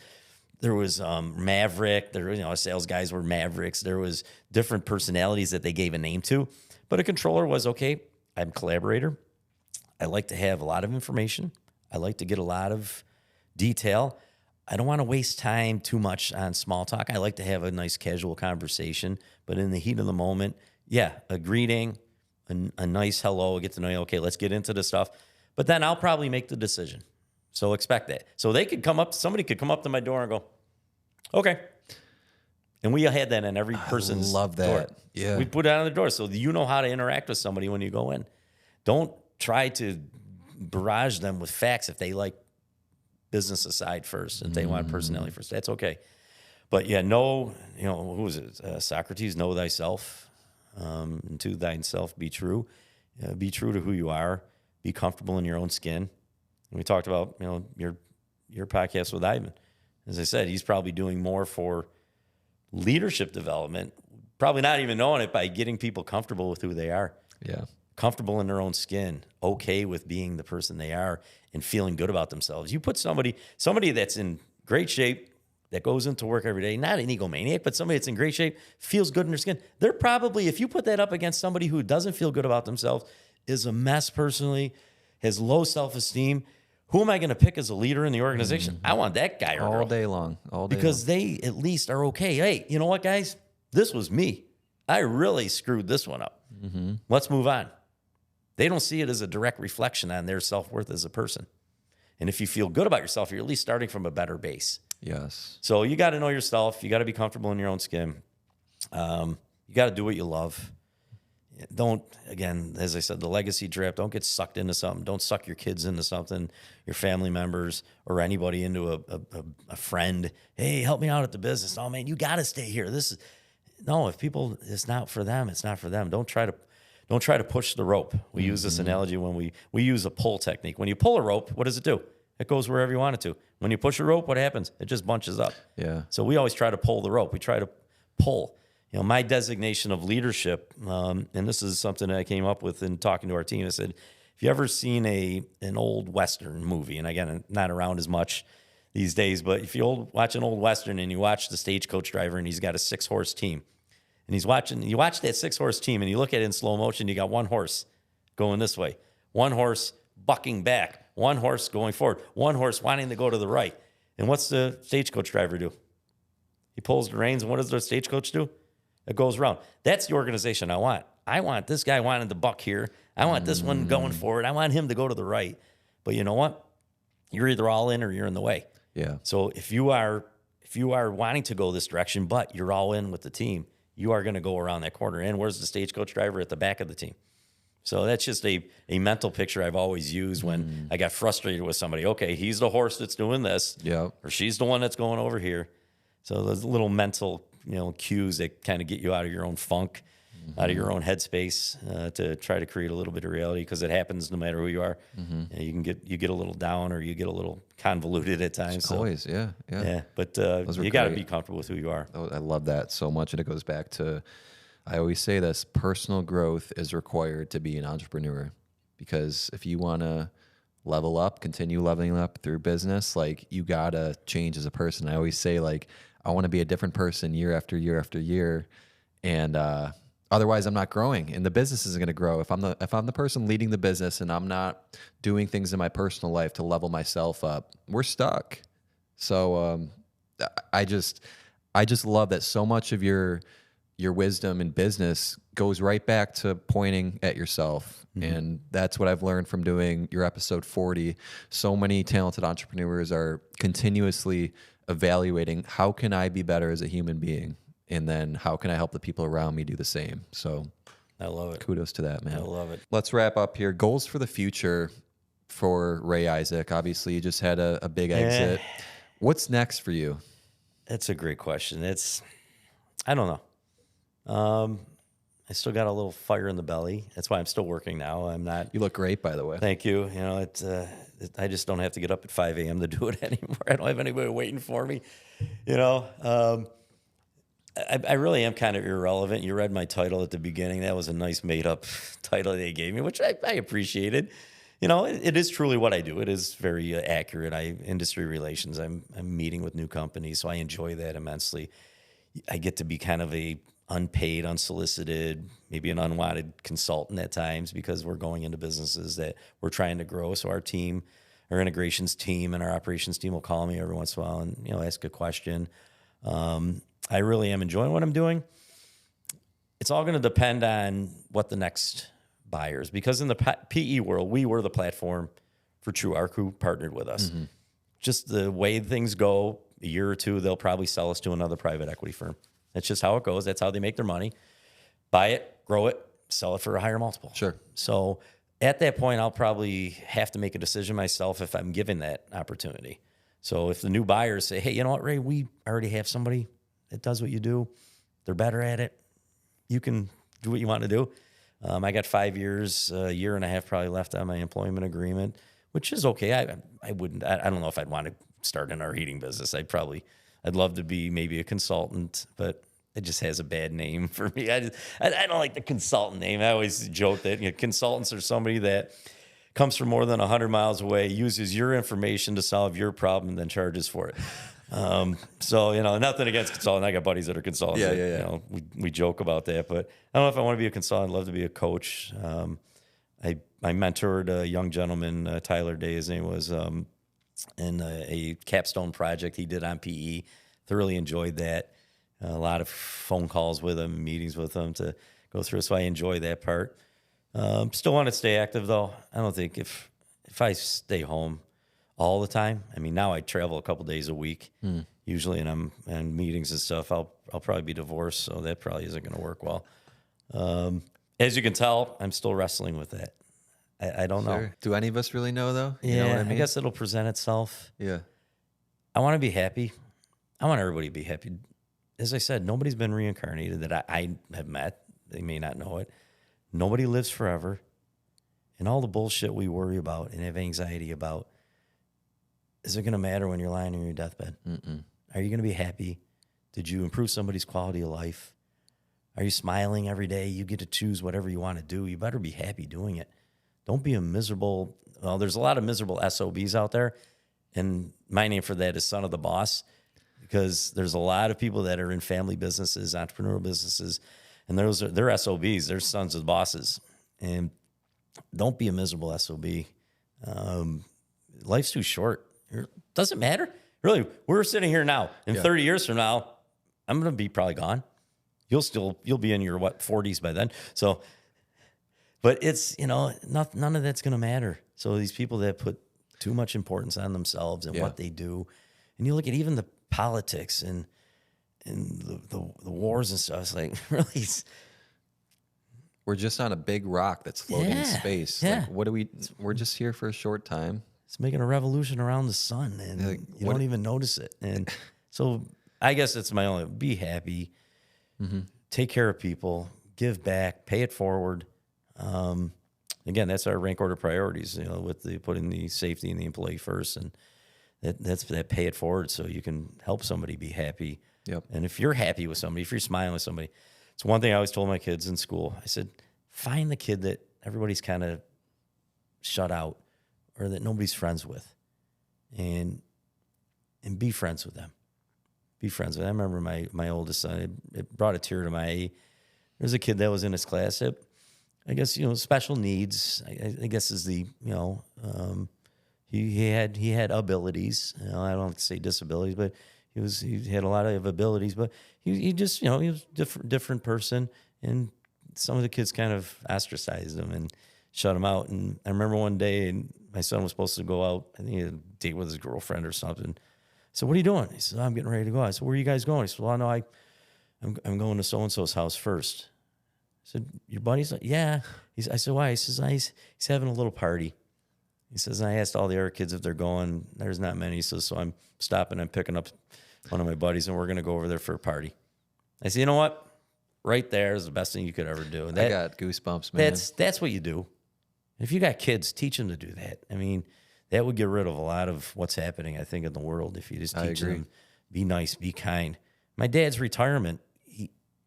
Maverick. Sales guys were Mavericks. There was different personalities that they gave a name to, but a controller was, okay, I'm a collaborator. I like to have a lot of information. I like to get a lot of detail. I don't want to waste time too much on small talk. I like to have a nice casual conversation, but in the heat of the moment, yeah, a greeting, a nice hello, get to know you. Okay, let's get into the stuff. But then I'll probably make the decision. So expect that. So somebody could come up to my door and go, okay. And we had that in every person's love that. door. Yeah. We put it on the door so you know how to interact with somebody when you go in. Don't try to barrage them with facts if they like business aside first, if they want personality first. That's okay. But yeah, who was it? Socrates, know thyself. And to thyself be true. Be true to who you are. Be comfortable in your own skin. And we talked about, your podcast with Ivan. As I said, he's probably doing more for leadership development, probably not even knowing it, by getting people comfortable with who they are. Yeah. Comfortable in their own skin, okay with being the person they are and feeling good about themselves. You put somebody that's in great shape, that goes into work every day, not an egomaniac, but somebody that's in great shape, feels good in their skin. They're probably, if you put that up against somebody who doesn't feel good about themselves, is a mess personally, has low self-esteem, who am I going to pick as a leader in the organization? I want that guy or girl. All day long. Because they at least are okay. Hey, you know what, guys? This was me. I really screwed this one up. Let's move on. They don't see it as a direct reflection on their self-worth as a person. And if you feel good about yourself, you're at least starting from a better base. Yes. So you got to know yourself. You got to be comfortable in your own skin. You got to do what you love. Don't, again, as I said, the legacy drip, don't get sucked into something. Don't suck your kids into something, your family members, or anybody into a friend. Hey, help me out at the business. Oh, man, you got to stay here. If people, it's not for them, it's not for them. Don't try to push the rope. We use this analogy when we use a pull technique. When you pull a rope, what does it do? It goes wherever you want it to. When you push a rope, what happens? It just bunches up. Yeah. So we always try to pull the rope. We try to pull. My designation of leadership, and this is something that I came up with in talking to our team. I said, if you ever seen an old Western movie, and again, I'm not around as much these days, but if you watch an old Western and you watch the stagecoach driver and he's got a 6-horse team, and you watch that 6-horse team and you look at it in slow motion, you got one horse going this way, one horse bucking back, one horse going forward, one horse wanting to go to the right. And what's the stagecoach driver do? He pulls the reins, and what does the stagecoach do? It goes around. That's the organization I want. I want this guy wanting to buck here. I want this one going forward. I want him to go to the right. But you know what? You're either all in or you're in the way. Yeah. So if you are wanting to go this direction, but you're all in with the team, you are going to go around that corner. And where's the stagecoach driver? At the back of the team. So that's just a mental picture I've always used when I got frustrated with somebody. Okay, he's the horse that's doing this. Yeah. Or she's the one that's going over here. So those little mental cues that kind of get you out of your own funk, out of your own headspace, to try to create a little bit of reality, because it happens no matter who you are. You get a little down, or you get a little convoluted at times. Always, yeah. But you got to be comfortable with who you are. I love that so much, and it goes back to, I always say this: personal growth is required to be an entrepreneur, because if you want to level up, continue leveling up through business, like, you gotta change as a person. I always say, like, I want to be a different person year after year after year. And Otherwise, I'm not growing, and the business isn't going to grow. If I'm the person leading the business and I'm not doing things in my personal life to level myself up, we're stuck. So I just love that so much of your wisdom in business goes right back to pointing at yourself. And that's what I've learned from doing your episode 40. So many talented entrepreneurs are continuously evaluating, how can I be better as a human being? And then how can I help the people around me do the same? So I love it. Kudos to that, man. I love it. Let's wrap up here. Goals for the future for Ray Isaac. Obviously, you just had a big exit. What's next for you? That's a great question. I don't know. I still got a little fire in the belly. That's why I'm still working now. I'm not. You look great, by the way. Thank you. You know, I just don't have to get up at 5 a.m. to do it anymore. I don't have anybody waiting for me. You know, I really am kind of irrelevant. You read my title at the beginning. That was a nice made-up title they gave me, which I appreciated. You know, it is truly what I do. It is very accurate. Industry relations. I'm meeting with new companies, so I enjoy that immensely. I get to be kind of a unpaid, unsolicited, maybe an unwanted consultant at times because we're going into businesses that we're trying to grow. So our team, our integrations team and our operations team will call me every once in a while and, you know, ask a question. I really am enjoying what I'm doing. It's all going to depend on what the next buyers, because in the PE world, we were the platform for True. Our crew partnered with us. Just the way things go, a year or two, they'll probably sell us to another private equity firm. That's just how it goes. That's how they make their money. Buy it, grow it, sell it for a higher multiple. Sure. So at that point, I'll probably have to make a decision myself if I'm given that opportunity. So if the new buyers say, hey, you know what, Ray, we already have somebody that does what you do. They're better at it. You can do what you want to do. I got 5 years, a year and a half probably left on my employment agreement, which is okay. I don't know if I'd want to start in our heating business. I'd love to be maybe a consultant, but it just has a bad name for me. I don't like the consultant name. I always joke that, you know, consultants are somebody that comes from more than 100 miles away, uses your information to solve your problem, and then charges for it. So, you know, nothing against consultants. I got buddies that are consultants. Yeah. You know, we joke about that, but I don't know if I want to be a consultant. I'd love to be a coach. I mentored a young gentleman, Tyler Day, his name was, in a capstone project he did on PE. Thoroughly enjoyed that. A lot of phone calls with him, meetings with him to go through. So I enjoy that part. Still want to stay active though. I don't think if I stay home all the time, I mean, now I travel a couple days a week usually, and I'm in meetings and stuff. I'll probably be divorced, so that probably isn't going to work well. As you can tell, I'm still wrestling with that. I don't know. Do any of us really know, though? Yeah, You know what I mean? I guess it'll present itself. Yeah. I want to be happy. I want everybody to be happy. As I said, nobody's been reincarnated that I have met. They may not know it. Nobody lives forever. And all the bullshit we worry about and have anxiety about, is it going to matter when you're lying on your deathbed? Are you going to be happy? Did you improve somebody's quality of life? Are you smiling every day? You get to choose whatever you want to do. You better be happy doing it. Don't be a miserable, well, there's a lot of miserable SOBs out there. And my name for that is son of the boss, because there's a lot of people that are in family businesses, entrepreneurial businesses, and they're SOBs. They're sons of the bosses. And don't be a miserable SOB. Life's too short. It doesn't matter. Really, we're sitting here now. In 30 years from now, I'm going to be probably gone. You'll be in your 40s by then. So, but it's, you know, none of that's going to matter. So these people that put too much importance on themselves and what they do, and you look at even the politics and the wars and stuff, it's like, really, We're just on a big rock that's floating in space. Yeah. Like, we're just here for a short time. it's making a revolution around the sun, and Like, you don't even notice it. And so I guess it's my only, be happy, take care of people, give back, pay it forward. Again, that's our rank order priorities, you know, with putting the safety and the employee first, and that's that pay it forward so you can help somebody be happy. Yep. And if you're happy with somebody, if you're smiling with somebody, it's one thing I always told my kids in school. I said, find the kid that everybody's kind of shut out or that nobody's friends with, and be friends with them. Be friends with them. I remember my oldest son, it brought a tear to my there's a kid that was in his class that, I guess, special needs, I guess is the, he had abilities. I don't say disabilities, but he had a lot of abilities, but he just, he was different person. And some of the kids kind of ostracized him and shut him out. And I remember one day, and my son was supposed to go out, I think he had a date with his girlfriend or something. I said, "What are you doing?" He said, "I'm getting ready to go." I said, "Where are you guys going?" He said, "Well, no, I'm going to so-and-so's house first." I said, "Your buddy's?" Like, "Yeah." I said, "Why?" He says, he's having a little party. He says, "I asked all the other kids if they're going. There's not many." He says, "So I'm stopping. I'm picking up one of my buddies, and we're going to go over there for a party." I said, "You know what? Right there is the best thing you could ever do." And I got goosebumps, man. That's what you do. If you got kids, teach them to do that. I mean, that would get rid of a lot of what's happening, I think, in the world if you just teach them, be nice, be kind. My dad's retirement,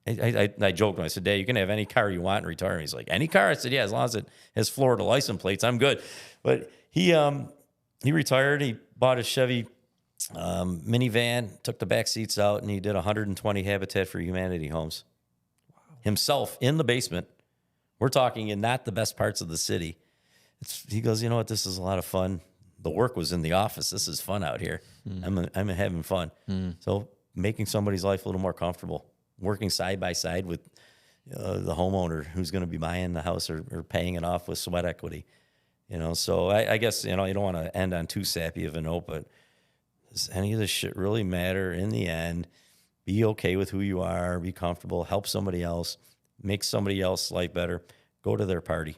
I joked when I said, "Dad, you can have any car you want in retirement." He's like, "Any car?" I said, "Yeah, as long as it has Florida license plates, I'm good." But he retired. He bought a Chevy minivan, took the back seats out, and he did 120 Habitat for Humanity homes. Wow. Himself in the basement. We're talking in not the best parts of the city. He goes, "You know what? This is a lot of fun. The work was in the office. This is fun out here. I'm having fun." So making somebody's life a little more comfortable, working side by side with the homeowner who's going to be buying the house or paying it off with sweat equity. So I guess, you don't want to end on too sappy of a note, but does any of this shit really matter in the end? Be okay with who you are, be comfortable, help somebody else, make somebody else's life better. Go to their party.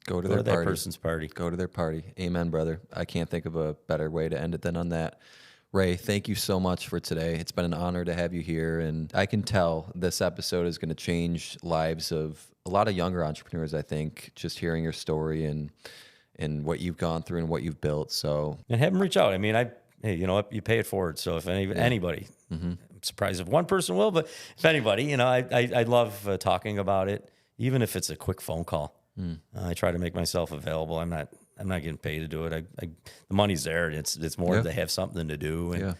Go to that person's party. Go to their party. Amen, brother. I can't think of a better way to end it than on that. Ray, thank you so much for today. It's been an honor to have you here. And I can tell this episode is going to change lives of a lot of younger entrepreneurs, I think, just hearing your story and what you've gone through and what you've built. So, and have them reach out. I mean, hey, you know what? You pay it forward. So if anybody, I'm surprised if one person will, but if anybody, I love talking about it, even if it's a quick phone call. I try to make myself available. I'm not getting paid to do it. The money's there. It's more to have something to do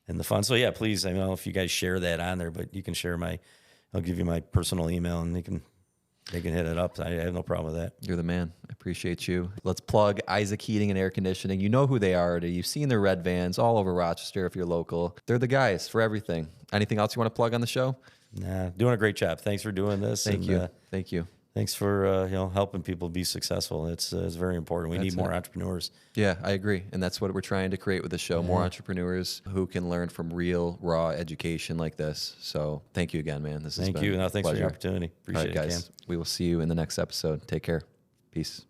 and the fun. So yeah, please. I don't know if you guys share that on there, but you can share I'll give you my personal email and they can hit it up. I have no problem with that. You're the man. I appreciate you. Let's plug Isaac Heating and Air Conditioning. You know who they are already. You've seen their red vans all over Rochester if you're local. They're the guys for everything. Anything else you want to plug on the show? Nah, doing a great job. Thanks for doing this. Thank you. Thanks for helping people be successful. It's very important. We need more entrepreneurs. Yeah, I agree, and that's what we're trying to create with the show. More entrepreneurs who can learn from real, raw education like this. So, thank you again, man. This has been thank you. No, thanks pleasure. for the opportunity. Appreciate it, guys. Cam. We will see you in the next episode. Take care. Peace.